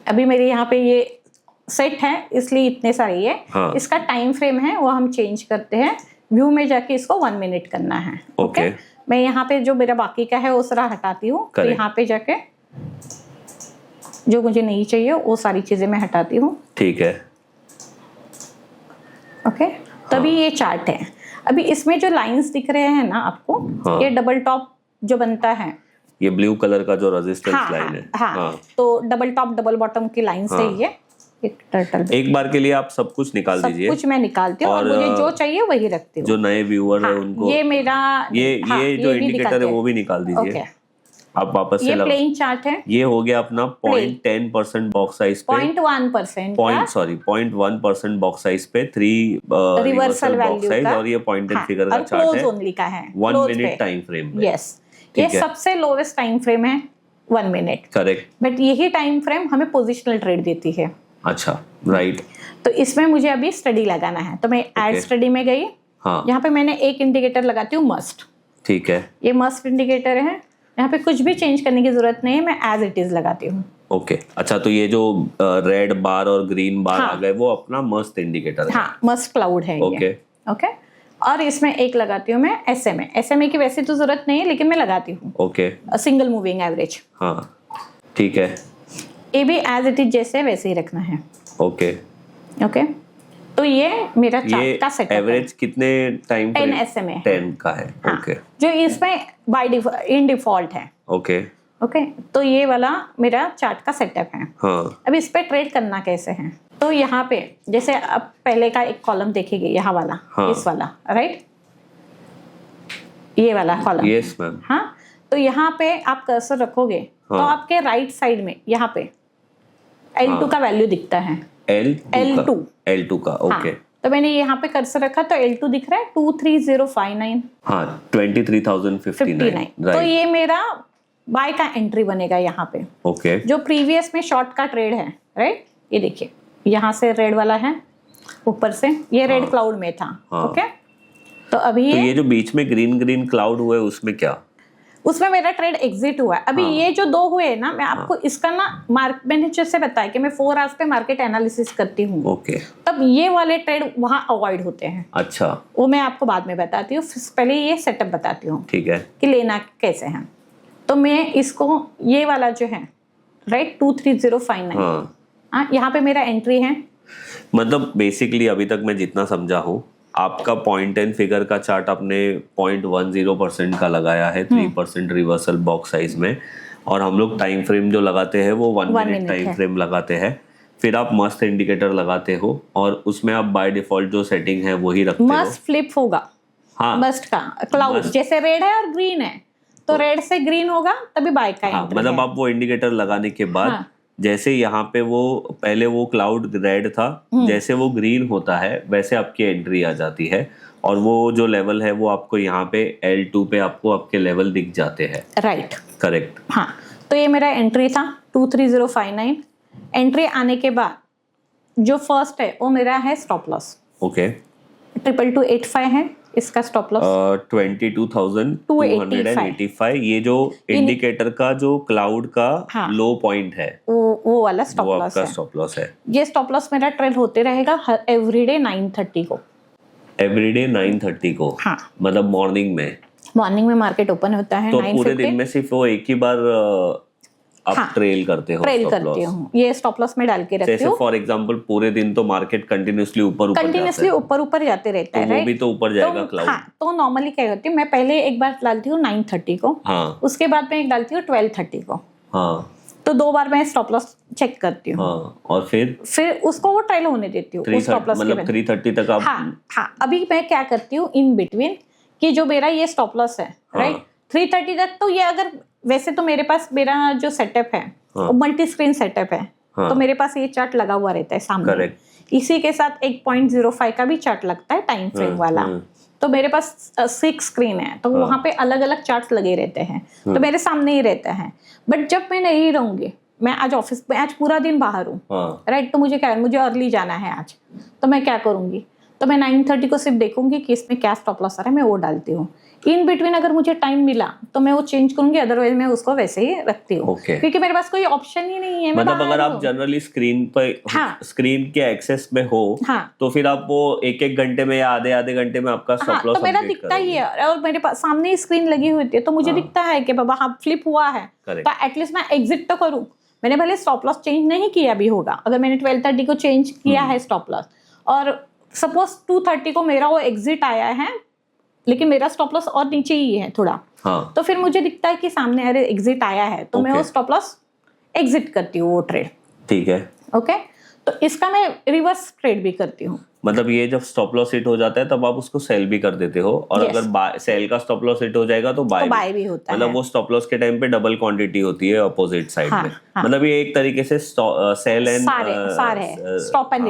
अभी मेरे यहाँ पे ये सेट है, इसलिए इतने सारे ये। हाँ। इसका टाइम फ्रेम है वो हम चेंज करते हैं, व्यू में जाके इसको 1 मिनट करना है। ओके। मैं यहाँ पे जो मेरा बाकी का है वो सारा हटाती हूँ। तो यहाँ पे जाके जो मुझे नहीं चाहिए वो सारी चीजें मैं हटाती हूँ। ठीक है। ओके। तभी ये चार्ट है। अभी इसमें जो लाइंस दिख रहे हैं ना आपको, हाँ। ये डबल टॉप जो बनता है, ये ब्लू कलर का जो रेजिस्टेंस हाँ, लाइन है। हाँ। तो डबल टॉप डबल बॉटम की लाइंस है ये। एक टर्टल, एक बार के लिए आप सब कुछ निकाल सब दीजिए। कुछ मैं निकालती हूँ, और मुझे जो चाहिए वही रखती हूँ। जो नए व्यूअर है हाँ, उनको ये मेरा ये जो इंडिकेटर है वो भी निकाल दीजिए। ओके। आप वापस से ये प्लेन चार्ट है। ये हो गया अपना 0.10% बॉक्स साइज पे, 0.1% 0.1% बॉक्स साइज पे 3 रिवर्सल बॉक्स साइज, और ये पॉइंट एंड फिगर का चार्ट है, ओनली का है, 1 मिनट टाइम फ्रेम में। यस, ये सबसे लोवेस्ट टाइम फ्रेम है 1 मिनट। करेक्ट। बट यही टाइम फ्रेम हमें पोजिशनल ट्रेड देती है। अच्छा, राइट। तो इसमें मुझे अभी स्टडी लगाना है, तो मैं ऐड स्टडी में गई। हाँ, यहाँ पे मैंने एक इंडिकेटर लगाती हूँ, मस्ट। ठीक है। ये मस्ट इंडिकेटर है, यहाँ पे कुछ भी चेंज करने की जरूरत नहीं है, मैं एज इट इज लगाती हूँ। ओके। अच्छा, तो ये जो रेड बार और ग्रीन बार आ गए वो अपना मस्ट इंडिकेटर है। हाँ, मस्ट क्लाउड है ओके। ये। ओके। और इसमें एक लगाती हूँ मैं SMA की वैसे तो जरूरत नहीं है, लेकिन मैं लगाती हूँ। ओके। Single moving average. हाँ, ठीक है। ये भी एज इट इज जैसे वैसे ही रखना है। ओके। ओके। तो ये मेरा ये चार्ट का सेटअप है। एवरेज कितने टाइम 10 SMA है। 10 का है। हाँ, ओके। जो इसमें इन डिफॉल्ट है। ओके। ओके। तो ये वाला मेरा चार्ट का सेटअप है। हाँ, अब इस पे ट्रेड करना कैसे है, तो यहाँ पे जैसे अब पहले का एक कॉलम देखेंगे, यहाँ वाला। हाँ। इस वाला, राइट, ये वाला कॉलम। Yes ma'am. हाँ। तो यहाँ पे आप कर्सर रखोगे तो आपके राइट साइड में यहाँ पे L2 का वैल्यू दिखता है। L2 का। ओके। तो मैंने यहाँ पे कर्सर रखा तो L2 दिख रहा है 23059। हाँ, 23,059। तो ये मेरा बाय का एंट्री बनेगा यहाँ पे। ओके। जो प्रीवियस में शॉर्ट का ट्रेड है, राइट, ये देखिए यहाँ से रेड वाला है, ऊपर से ये रेड क्लाउड में था। ओके। तो अभी तो ये जो बीच में ग्रीन क्लाउड हुए उसमें क्या, उसमें मेरा ट्रेड एग्जिट हुआ है। अभी ये जो 2 हुए ना, मैं आपको इसका ना मैंने जैसे बताया कि मैं 4 आवर्स पे मार्केट एनालिसिस करती हूँ। ओके। तब ये वाले ट्रेड वहाँ अवॉइड होते हैं। अच्छा, वो मैं आपको बाद में बताती हूँ, पहले ये सेटअप बताती हूँ ठीक है, कि लेना कैसे है। तो मैं इसको, ये वाला जो है, राइट, 23059, हाँ, यहाँ पे मेरा एंट्री है। मतलब बेसिकली अभी तक मैं जितना समझा हूँ, आपका पॉइंट एंड फिगर का चार्ट आपने 0.10% का लगाया है 3% रिवर्सल बॉक्स साइज में, और हम लोग टाइम फ्रेम जो लगाते हैं वो 1 मिनट टाइम फ्रेम लगाते हैं। फिर आप मस्ट इंडिकेटर लगाते हो और उसमें आप बाय डिफॉल्ट जो सेटिंग है वही रखते हो। मस्ट फ्लिप होगा। हाँ, मस्ट का क्लाउड जैसे रेड है और ग्रीन है, तो रेड से ग्रीन होगा तभी बाय का हाँ, मतलब आप वो इंडिकेटर लगाने के बाद जैसे यहाँ पे वो पहले वो क्लाउड रेड था, जैसे वो ग्रीन होता है वैसे आपकी एंट्री आ जाती है, और वो जो लेवल है वो आपको यहाँ पे L2 पे आपको आपके लेवल दिख जाते हैं। Right, correct. हाँ, तो ये मेरा एंट्री था 23059। एंट्री आने के बाद जो फर्स्ट है वो मेरा है स्टॉप लॉस, ओके 2285 है इसका स्टॉप लॉस। 22,285 ये जो इंडिकेटर का जो क्लाउड का हाँ, लो पॉइंट है वो वाला स्टॉप वो लॉस आपका है। स्टॉप लॉस है। ये स्टॉप लॉस मेरा ट्रेड होते रहेगा एवरीडे 9:30 को। एवरीडे 9:30 को? हाँ, मतलब मॉर्निंग में? मॉर्निंग में मार्केट ओपन होता है तो 9:50। पूरे दिन में सिर्फ वो एक ही बार आप हाँ, ट्रेल करते हो? ट्रेल stop करती loss? हूँ, ये स्टॉप लॉस में डाल के रखती जैसे हूँ। फॉर एग्जांपल पूरे दिन तो मार्केट कंटिन्यूअसली ऊपर ऊपर कंटिन्यूसली ऊपर ऊपर जाते रहता है, तो वो राइट? भी तो ऊपर जाएगा तो क्लाउड। हाँ, तो नॉर्मली क्या करती हूँ मैं, पहले एक बार डालती हूँ 9:30 को, हाँ उसके बाद मैं एक डालती हूँ 12:30 को। हाँ तो 2 बार मैं स्टॉप लॉस चेक करती हूँ। हाँ, और फिर उसको वो ट्रेल होने देती हूँ उस स्टॉप लॉस के मतलब बाद। 3:30 तक आप? हाँ हाँ, अभी मैं क्या करती हूँ इन बिटवीन कि जो मेरा ये स्टॉप लॉस है, राइट, 3:30 तक, तो ये अगर वैसे तो मेरे पास मेरा जो सेटअप है वो मल्टी स्क्रीन सेटअप है, तो मेरे पास ये चार्ट लगा हुआ रहता है सामने। करेक्ट। इसी के साथ 1.05 का भी चार्ट लगता है टाइम फ्रेम वाला। तो मेरे पास 6 स्क्रीन है, तो वहाँ पे अलग अलग चार्ट्स लगे रहते हैं, तो मेरे सामने ही रहता है। बट जब मैं नहीं रहूंगी, मैं आज ऑफिस में, आज पूरा दिन बाहर हूँ, राइट, तो मुझे क्या है, मुझे अर्ली जाना है आज, तो मैं क्या करूंगी, तो मैं 9:30 को सिर्फ देखूंगी कि इसमें क्या स्टॉप लॉस आ रहा है, मैं वो डालती हूँ। इन बिटवीन अगर मुझे टाइम मिला तो मैं वो चेंज करूंगी, अदरवाइज मैं उसको वैसे ही रखती हूँ। Okay. क्योंकि मेरे पास कोई ऑप्शन ही नहीं है। मतलब अगर आप जनरली स्क्रीन पर स्क्रीन के एक्सेस में हो, तो फिर आप वो एक एक घंटे में या आधे आधे घंटे में आपका स्टॉप लॉस तो मेरा दिखता ही है, और मेरे पास सामने ही स्क्रीन लगी हुई थी, तो मुझे दिखता है कि बाबा हाँ फ्लिप हुआ है, तो एटलीस्ट मैं एग्जिट तो करूँ। मैंने भले स्टॉप लॉस चेंज नहीं किया भी होगा, अगर मैंने 12:30 को चेंज किया है स्टॉप लॉस, और सपोज 2:30 को मेरा वो एग्जिट आया है, लेकिन मेरा स्टॉप लॉस और नीचे ही है थोड़ा, तो फिर मुझे दिखता है कि सामने अरे एग्जिट आया है, तो मैं वो स्टॉप लॉस एग्जिट करती हूँ वो ट्रेड। ठीक है, ओके। तो इसका मैं रिवर्स ट्रेड भी करती हूँ। मतलब ये जब स्टॉप लॉस हिट हो जाता है तब आप उसको सेल भी कर देते हो, और अगर सेल का स्टॉप लॉस हिट हो जाएगा तो बाय भी होता है। मतलब वो स्टॉप लॉस के टाइम पे डबल क्वांटिटी होती है अपोजिट साइड में। मतलब ये एक तरीके से सेल एंड सारे स्टॉप एंड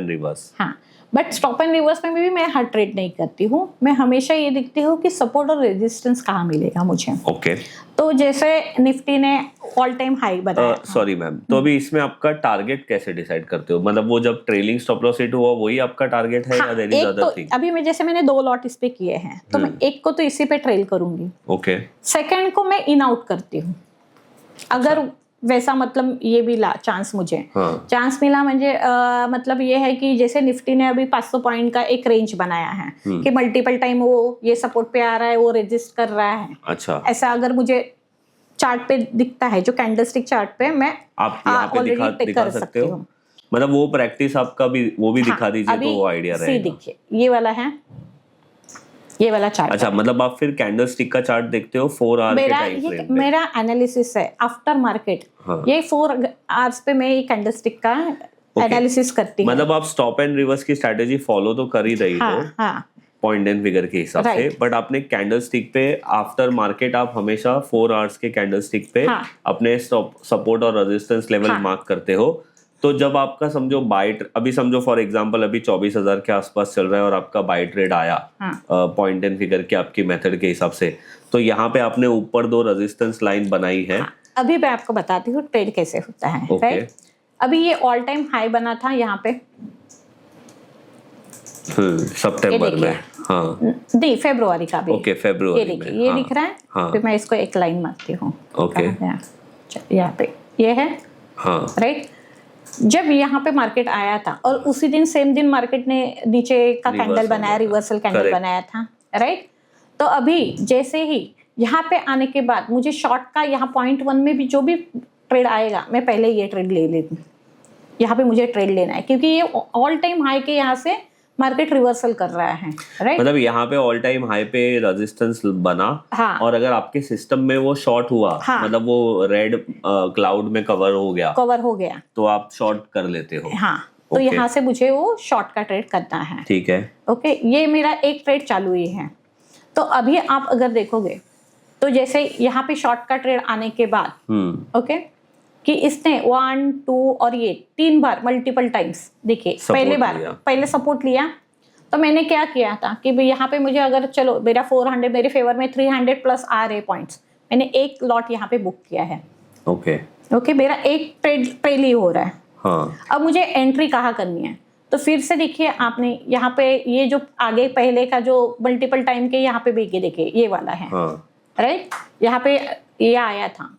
रिवर्स। हाँ, बट स्टॉप एंड रिवर्स में भी मैं हर ट्रेड नहीं करती हूँ। मैं हमेशा ये देखती हूँ कि सपोर्ट और रेजिस्टेंस कहाँ मिलेगा मुझे। ओके। तो जैसे निफ्टी ने ऑल टाइम हाई बनाया। सॉरी मैम, तो अभी इसमें आपका टारगेट कैसे डिसाइड करते हो? मतलब वो जब ट्रेलिंग स्टॉप लॉस हिट हुआ वही आपका टारगेट है या देयर इज अदर थिंग? अभी मैं जैसे मैंने 2 लॉट इस पे किए हैं, तो मैं एक को तो इसी पे ट्रेल करूंगी। ओके। सेकंड को मैं इन आउट करती हूँ अगर वैसा, मतलब ये भी चांस मुझे चांस मिला, मुझे मतलब ये है कि जैसे निफ्टी ने अभी 500 पॉइंट का एक रेंज बनाया है कि मल्टीपल टाइम वो ये सपोर्ट पे आ रहा है, वो रेजिस्ट कर रहा है। अच्छा, ऐसा अगर मुझे चार्ट पे दिखता है, जो कैंडलस्टिक चार्ट पे, मैं आप यहाँ पे दिखा सकते हो। मतलब वो प्रैक्टिस आपका भी वो भी दिखा दीजिए तो वो आइडिया रहेगा। देखिए ये वाला है, ये वाला चार्ट। अच्छा, मतलब आप फिर कैंडलस्टिक का चार्ट देखते हो 4 आवर के टाइम फ्रेम पे? मेरा एनालिसिस है आफ्टर मार्केट। ये 4 आवर्स पे मैं ये कैंडलस्टिक का एनालिसिस करती हूँ। मतलब आप स्टॉप एंड रिवर्स की स्ट्रेटेजी फॉलो तो कर ही रही हो पॉइंट एंड फिगर के हिसाब से, बट आपने कैंडलस्टिक पे आफ्टर मार्केट आप हमेशा 4 आवर्स के कैंडलस्टिक पे अपने सपोर्ट और रेजिस्टेंस लेवल मार्क करते हो। तो जब आपका समझो अभी समझो फॉर एग्जांपल अभी 24,000 के आसपास चल रहा है और आपका बाय ट्रेड आया पॉइंट एंड फिगर के आपकी मेथड के हिसाब से, तो यहाँ पे आपने ऊपर 2 रेजिस्टेंस लाइन बनाई है। अभी मैं आपको बताती हूँ ट्रेड कैसे होता है। राइट, अभी ये ऑल टाइम हाई बना था यहाँ पे सितंबर में, नहीं फरवरी का भी। ओके, फरवरी में ये दिख रहा है। फिर मैं इसको एक लाइन मारती हूँ। ओके, यहाँ पे ये है। राइट, जब यहाँ पे मार्केट आया था और उसी दिन सेम दिन मार्केट ने नीचे का कैंडल बनाया, रिवर्सल कैंडल बनाया था। राइट, तो अभी जैसे ही यहाँ पे आने के बाद मुझे शॉर्ट का यहाँ 0.1 में भी जो भी ट्रेड आएगा, मैं पहले ये ट्रेड ले लेती हूँ। यहाँ पे मुझे ट्रेड लेना है क्योंकि ये ऑल टाइम हाई के यहाँ से मार्केट रिवर्सल कर रहा है। राइट, मतलब यहाँ पे ऑल टाइम हाई पे रेजिस्टेंस बना। और अगर आपके सिस्टम में वो शॉर्ट हुआ, मतलब वो रेड क्लाउड में कवर हो गया तो आप शॉर्ट कर लेते हो। तो यहाँ से मुझे वो शॉर्ट का ट्रेड करना है। ठीक है। ओके, ये मेरा एक ट्रेड चालू ही है। तो अभी आप अगर देखोगे तो जैसे यहाँ पे शॉर्ट का ट्रेड आने के बाद ओके कि इसने 1, 2 और ये 3 बार मल्टीपल टाइम्स, देखिए पहले सपोर्ट लिया, तो मैंने क्या किया था कि भाई यहाँ पे मुझे अगर चलो मेरा 400 मेरे फेवर में 300 प्लस आ रहे पॉइंट्स, मैंने एक लॉट यहाँ पे बुक किया है। ओके, मेरा एक ट्रेल ही हो रहा है। हाँ अब मुझे एंट्री कहाँ करनी है, तो फिर से देखिए आपने यहाँ पे ये जो आगे पहले का जो मल्टीपल टाइम के यहाँ पे बेके देखिए ये वाला है, हाँ राइट, यहाँ पे ये आया था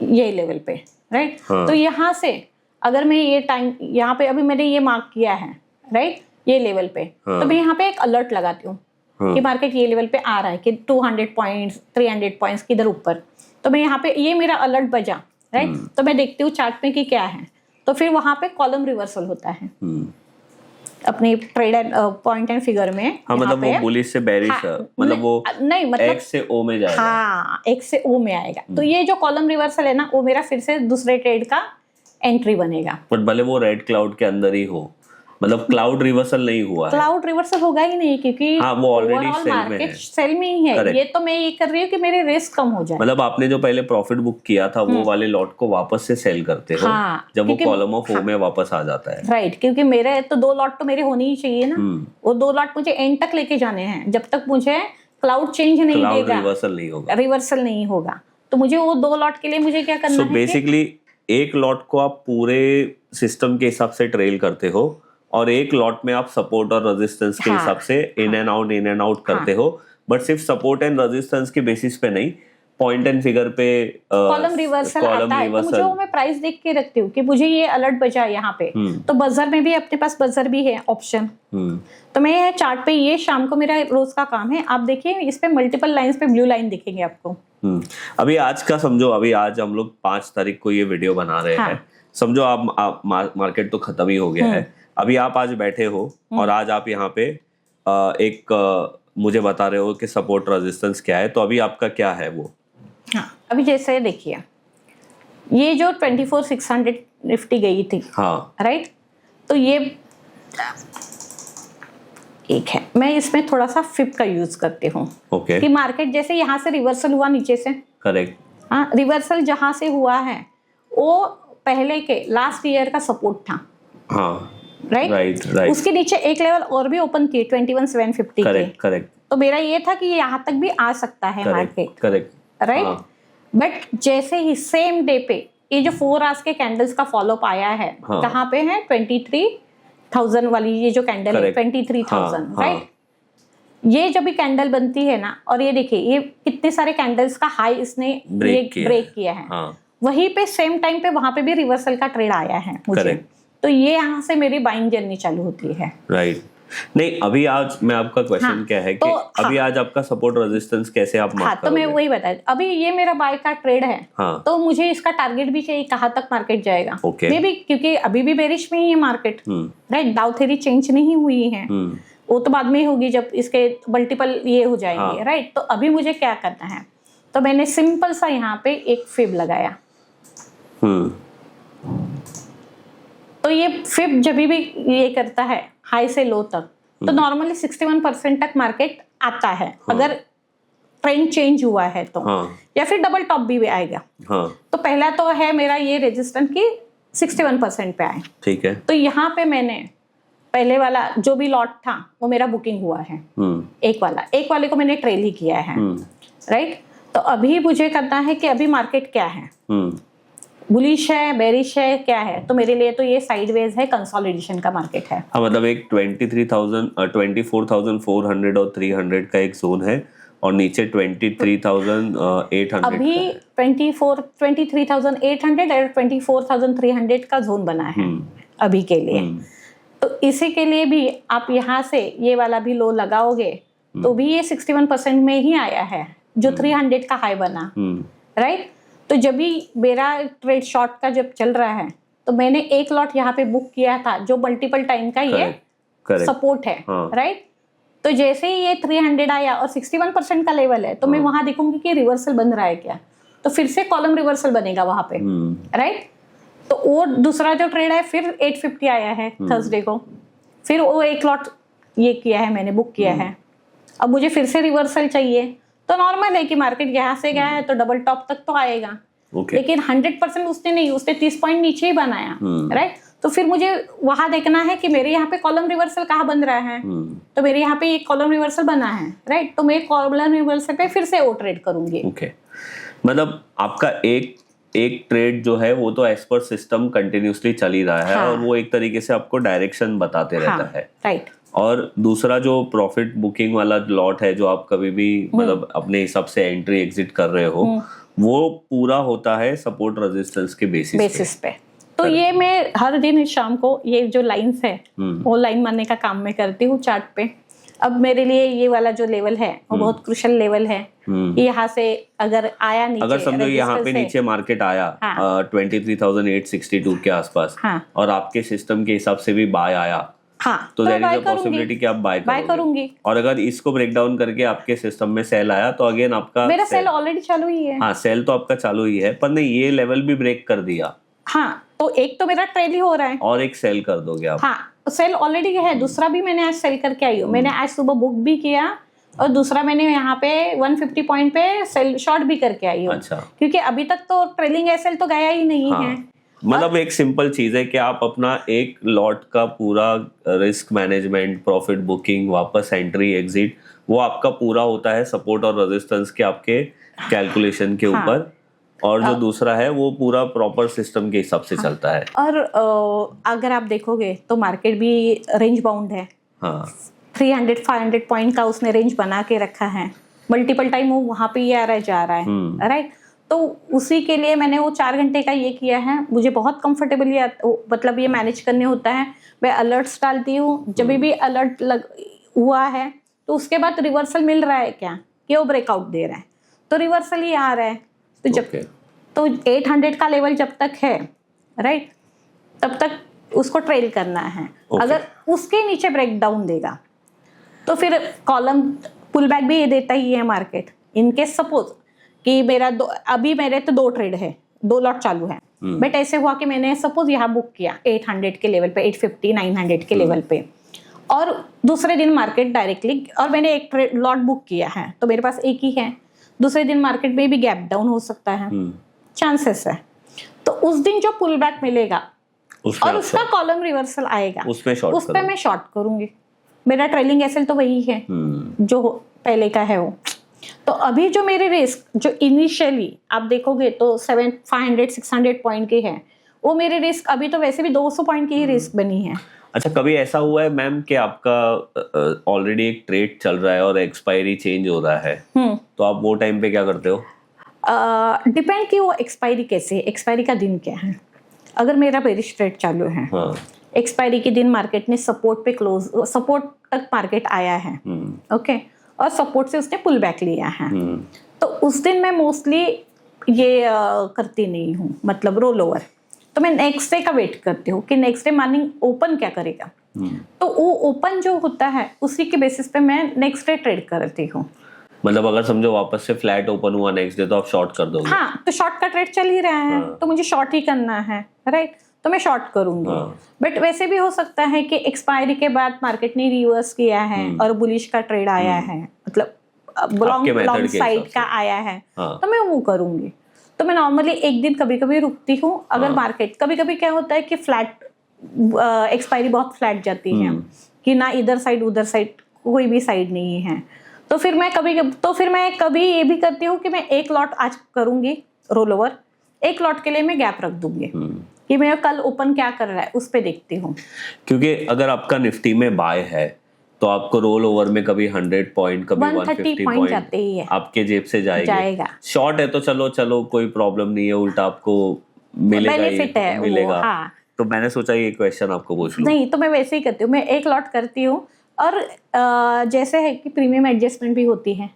ये लेवल पे, राइट। हाँ। तो यहाँ से अगर मैं ये टाइम यहाँ पे अभी मैंने ये मार्क किया है, राइट, ये लेवल पे, हाँ। तो मैं यहाँ पे एक अलर्ट लगाती हूँ कि मार्केट ये लेवल पे आ रहा है कि 200 पॉइंट्स 300 पॉइंट्स किधर ऊपर, तो मैं यहाँ पे ये मेरा अलर्ट बजा, राइट। तो मैं देखती हूँ चार्ट में कि क्या है, तो फिर वहां पे कॉलम रिवर्सल होता है अपनी trade and point and figure में। हाँ, मतलब वो बुलिश से बेरिश, हाँ, मतलब वो नहीं मतलब X से O में जाएगा। हाँ, X से O में आएगा। तो ये जो कॉलम रिवर्सल है ना, वो मेरा फिर से दूसरे ट्रेड का एंट्री बनेगा। बट भले वो रेड क्लाउड के अंदर ही हो, मतलब क्लाउड रिवर्सल नहीं हुआ है। क्लाउड रिवर्सल होगा ही नहीं क्योंकि हाँ, वो ऑलरेडी सेल में मार्केट है। सेल में ही है। Correct. ये तो मैं ये कर रही हूँ कि मेरे रिस्क कम हो जाए। मतलब आपने जो पहले प्रॉफिट बुक किया था वो वाले लॉट को वापस से सेल करते हो, हाँ, जब वो क्योंकि- कॉलम ऑफ O में वापस आ जाता है। राइट, क्योंकि मेरे तो 2 लॉट तो मेरे होने ही चाहिए ना, वो 2 लॉट मुझे एंड तक लेके जाने हैं, जब तक मुझे क्लाउड चेंज नहीं क्लाउड देगा, रिवर्सल नहीं होगा। रिवर्सल नहीं होगा, तो मुझे वो 2 लॉट के लिए मुझे क्या करना सो है कि- बेसिकली एक लॉट को आप पूरे सिस्टम के हिसाब से ट्रेल करते हो और एक लॉट में आप सपोर्ट और रेजिस्टेंस के हिसाब से इन एंड आउट करते हो, बट सिर्फ सपोर्ट एंड रेजिस्टेंस के बेसिस पे नहीं, पॉइंट एंड फिगर पे कॉलम रिवर्सल आता है, तो मुझे वो मैं प्राइस देख के रखती हूँ कि मुझे ये अलर्ट बजा यहाँ पे। तो बजर में भी अपने पास बजर भी है ऑप्शन, तो मैं ये चार्ट पे ये शाम को मेरा रोज का काम है। आप देखिए इस पे मल्टीपल लाइंस पे ब्लू लाइन दिखेंगे आपको। अभी आज का समझो, अभी आज हम लोग 5 तारीख को ये वीडियो बना रहे हैं, समझो आप मार्केट तो खत्म ही हो गया है, अभी आप आज बैठे हो और आज आप यहाँ पे मुझे बता रहे हो कि सपोर्ट रेजिस्टेंस क्या है, तो अभी आपका क्या है वो? हाँ, अभी जैसे देखिए ये जो 24,600 निफ्टी गई थी, हाँ राइट, तो ये एक है, मैं इसमें थोड़ा सा फिप का यूज करती हूँ ओके, कि मार्केट जैसे यहाँ से रिवर्सल हुआ नीचे से, करेक्ट, हाँ, रिवर्सल जहां से हुआ है वो पहले के लास्ट ईयर का सपोर्ट था, हाँ राइट, उसके नीचे एक लेवल और भी ओपन किए 21,750 करेक्ट करेक्ट, तो मेरा ये था कि यहाँ तक भी आ सकता है मार्केट, करेक्ट, राइट। बट जैसे ही सेम डे पे ये जो 4 आवर्स के कैंडल्स का फॉलोअप आया है, कहाँ पे है 23,000 वाली ये जो कैंडल है 23,000, राइट। ये जब भी कैंडल बनती है ना, और ये देखिए ये कितने सारे कैंडल्स का हाई इसने ब्रेक किया है, वहीं पे सेम टाइम पे वहां पे भी रिवर्सल का ट्रेड आया है मुझे, तो ये यहाँ से मेरी बाइंग जर्नी चालू होती है, राइट। नहीं, अभी आज मैं आपका क्वेश्चन क्या है कि अभी आज आपका सपोर्ट रेजिस्टेंस कैसे आप मार्क तो मैं वही बताया, अभी ये मेरा बाय का ट्रेड है, तो मुझे इसका टारगेट भी चाहिए कहाँ तक मार्केट जाएगा, मे भी क्योंकि अभी भी बेरिश में ही है मार्केट, राइट, डाउ थ्योरी चेंज नहीं हुई है, वो तो बाद में होगी जब इसके मल्टीपल ये हो जाएंगे, राइट। तो अभी मुझे क्या करना है, तो मैंने सिंपल सा यहाँ पे एक फिब लगाया, तो ये फिब जब भी ये करता है हाई से लो तक, तो नॉर्मली 61% तक मार्केट आता है, अगर ट्रेंड चेंज हुआ है तो, या फिर डबल टॉप भी आएगा। तो पहला तो है मेरा ये रेजिस्टेंस की 61% पे आए, ठीक है। तो यहाँ पे मैंने पहले वाला जो भी लॉट था वो मेरा बुकिंग हुआ है, एक वाले को मैंने ट्रेल ही किया है, राइट। तो अभी मुझे करना है कि अभी मार्केट क्या है, बुलिश है, बेरिश है, क्या है, तो मेरे लिए तो ये साइडवेज है, कंसोलिडेशन का मार्केट है। हाँ, मतलब एक 24,400 और 300 का एक जोन है और नीचे 23,800 अभी 23,800 और 24,300 का जोन बना है अभी के लिए। तो इसी के लिए भी आप यहाँ से ये वाला भी लो लगाओगे तो भी ये 61% में ही आया है, जो 300 का हाई बना, राइट। तो जब भी मेरा ट्रेड शॉर्ट का जब चल रहा है, तो मैंने एक लॉट यहाँ पे बुक किया था जो मल्टीपल टाइम का ये सपोर्ट है, राइट। तो जैसे ही ये 300 आया और 61% का लेवल है, तो मैं वहां देखूंगी कि रिवर्सल बन रहा है क्या, तो फिर से कॉलम रिवर्सल बनेगा वहां पे, राइट। तो वो दूसरा जो ट्रेड है फिर 850 आया है थर्सडे को, फिर वो एक लॉट ये किया है मैंने, बुक किया है। अब मुझे फिर से रिवर्सल चाहिए, तो नॉर्मल है कि मार्केट यहाँ से गया है तो डबल टॉप तक तो आएगा, लेकिन 100% उसने नहीं, उसने 30 पॉइंट नीचे ही बनाया, राइट। तो फिर मुझे वहां देखना है कि मेरे यहाँ पे कॉलम रिवर्सल कहाँ बन रहा है, तो मेरे यहाँ पे एक कॉलम रिवर्सल बना है, राइट। तो मैं कॉलम रिवर्सल पे फिर से वो ट्रेड करूंगी। ओके, मतलब आपका एक एक ट्रेड जो है वो तो एज पर सिस्टम कंटिन्यूसली चल ही रहा है, हाँ। और वो एक तरीके से आपको डायरेक्शन बताते रहता हाँ, है। राइट। और दूसरा जो प्रॉफिट बुकिंग वाला लॉट है जो आप कभी भी मतलब अपने हिसाब से एंट्री एग्जिट कर रहे हो, वो पूरा होता है सपोर्ट रेजिस्टेंस के बेसिस पे। तो ये मैं हर दिन शाम को ये जो लाइंस है वो लाइन मारने का काम मैं करती हूँ चार्ट पे। अब मेरे लिए ये वाला जो लेवल है वो बहुत क्रुशियल लेवल है। यहाँ से अगर आया नीचे, अगर समझो यहाँ पे resistance नीचे मार्केट आया हाँ। 23,862 के आसपास, हाँ। और आपके सिस्टम के हिसाब से भी बाय आया, हाँ, तो there buy is a possibility कि आप बाय करूंगी। और अगर इसको ब्रेक डाउन करके आपके सिस्टम में सेल आया तो अगेन आपका मेरा सेल ऑलरेडी चालू ही है। हाँ, सेल तो आपका चालू ही है, पर नहीं ये लेवल भी ब्रेक कर दिया। हाँ, तो एक तो मेरा ट्रेल ही हो रहा है और एक सेल कर दोगे आप। हाँ, सेल ऑलरेडी है। दूसरा भी मैंने आज सेल करके आई हूँ। मैंने आज सुबह बुक भी किया और दूसरा मैंने यहाँ पे 150 पॉइंट पे सेल शॉर्ट भी करके आई हूँ। अच्छा। क्योंकि अभी तक तो ट्रेलिंग एसएल तो गया ही नहीं है। मतलब एक सिंपल चीज है कि आप अपना एक लॉट का पूरा रिस्क मैनेजमेंट, प्रॉफिट बुकिंग, वापस एंट्री एग्जिट, वो आपका पूरा होता है सपोर्ट और रेजिस्टेंस के आपके कैलकुलेशन के ऊपर। और जो दूसरा है वो पूरा प्रॉपर सिस्टम के हिसाब से चलता है। और अगर आप देखोगे तो मार्केट भी रेंज बाउंड है। हाँ, 300-500 पॉइंट का उसने रेंज बना के रखा है। मल्टीपल टाइम वो वहां पे ये आ रहा है जा रहा है, राइट। तो उसी के लिए मैंने वो 4 घंटे का ये किया है। मुझे बहुत कंफर्टेबली मतलब ये मैनेज करने होता है। मैं अलर्ट्स डालती हूँ, जब भी अलर्ट हुआ है तो उसके बाद रिवर्सल मिल रहा है क्या कि वो ब्रेकआउट दे रहा है, तो रिवर्सल ही आ रहा है। तो जब तो 800 का लेवल जब तक है, राइट, तब तक उसको ट्रेल करना है। अगर उसके नीचे ब्रेकडाउन देगा तो फिर कॉलम पुल बैक भी ये देता ही है मार्केट। इनकेस सपोज कि अभी मेरे तो 2 ट्रेड है, 2 लॉट चालू है, बट ऐसे हुआ कि मैंने सपोज यहाँ बुक किया 800 के लेवल पे, 850 900 के लेवल पे, और दूसरे दिन मार्केट डायरेक्टली, और मैंने एक लॉट बुक किया है तो मेरे पास एक ही है, दूसरे दिन मार्केट में भी गैप डाउन हो सकता है, चांसेस है। तो उस दिन जो पुल बैक मिलेगा और उसका कॉलम रिवर्सल आएगा, उस पे मैं शॉर्ट करूंगी। मेरा ट्रेलिंग एसएल तो वही है जो पहले का है वो। तो अभी जो मेरे रिस्क जो इनिशियली आप देखोगे तो 500-600 पॉइंट की है, वो मेरे रिस्क अभी तो वैसे भी 200 पॉइंट की ही रिस्क बनी है। अच्छा, कभी ऐसा हुआ है मैम कि आपका ऑलरेडी एक ट्रेड चल रहा है और एक्सपायरी चेंज हो रहा है, तो आप वो टाइम पे क्या करते हो? डिपेंड कि वो एक्सपायरी कैसे है, एक्सपायरी का दिन क्या है। अगर मेरा बेरिश ट्रेड चालू है, एक्सपायरी के दिन मार्केट ने सपोर्ट तक मार्केट आया है, ओके, और सपोर्ट से उसने पुल बैक लिया है, तो उस दिन मैं मोस्टली ये करती नहीं हूँ, मतलब रोल ओवर। तो मैं नेक्स्ट डे का वेट करती हूँ कि नेक्स्ट डे मॉर्निंग ओपन क्या करेगा, तो वो ओपन जो होता है उसी के बेसिस पे मैं नेक्स्ट डे ट्रेड करती हूँ। मतलब अगर समझो वापस से फ्लैट ओपन हुआ नेक्स्ट डे तो आप शॉर्ट कर दोगे? हाँ, तो शॉर्ट का ट्रेड चल ही रहा है, तो मुझे शॉर्ट ही करना है, राइट, तो मैं शॉर्ट करूंगी। बट वैसे भी हो सकता है कि एक्सपायरी के बाद मार्केट ने रिवर्स किया है और बुलिश का ट्रेड आया है, मतलब लॉन्ग साइड का आया है, तो मैं वो करूंगी। तो मैं नॉर्मली एक दिन कभी कभी रुकती हूँ। अगर मार्केट कभी कभी क्या होता है कि फ्लैट एक्सपायरी बहुत फ्लैट जाती है कि ना इधर साइड उधर साइड कोई भी साइड नहीं है, तो फिर मैं कभी ये भी करती हूँ कि मैं एक लॉट आज करूंगी रोल ओवर, एक लॉट के लिए मैं गैप रख दूंगी कि मैं कल ओपन क्या कर रहा है उस पे देखती हूँ। क्योंकि अगर आपका निफ्टी में बाय है तो आपको रोल ओवर में कभी 100 पॉइंट, कभी 150 पॉइंट जाते ही है, आपके जेब से जाएगा। शॉर्ट है तो चलो कोई प्रॉब्लम नहीं है, उल्टा आपको मिलेगा। हाँ। तो मैंने सोचा ये क्वेश्चन आपको पूछ लूं। नहीं, तो मैं वैसे ही करती हूँ, मैं एक लॉट करती हूँ। और जैसे है कि प्रीमियम एडजस्टमेंट भी होती है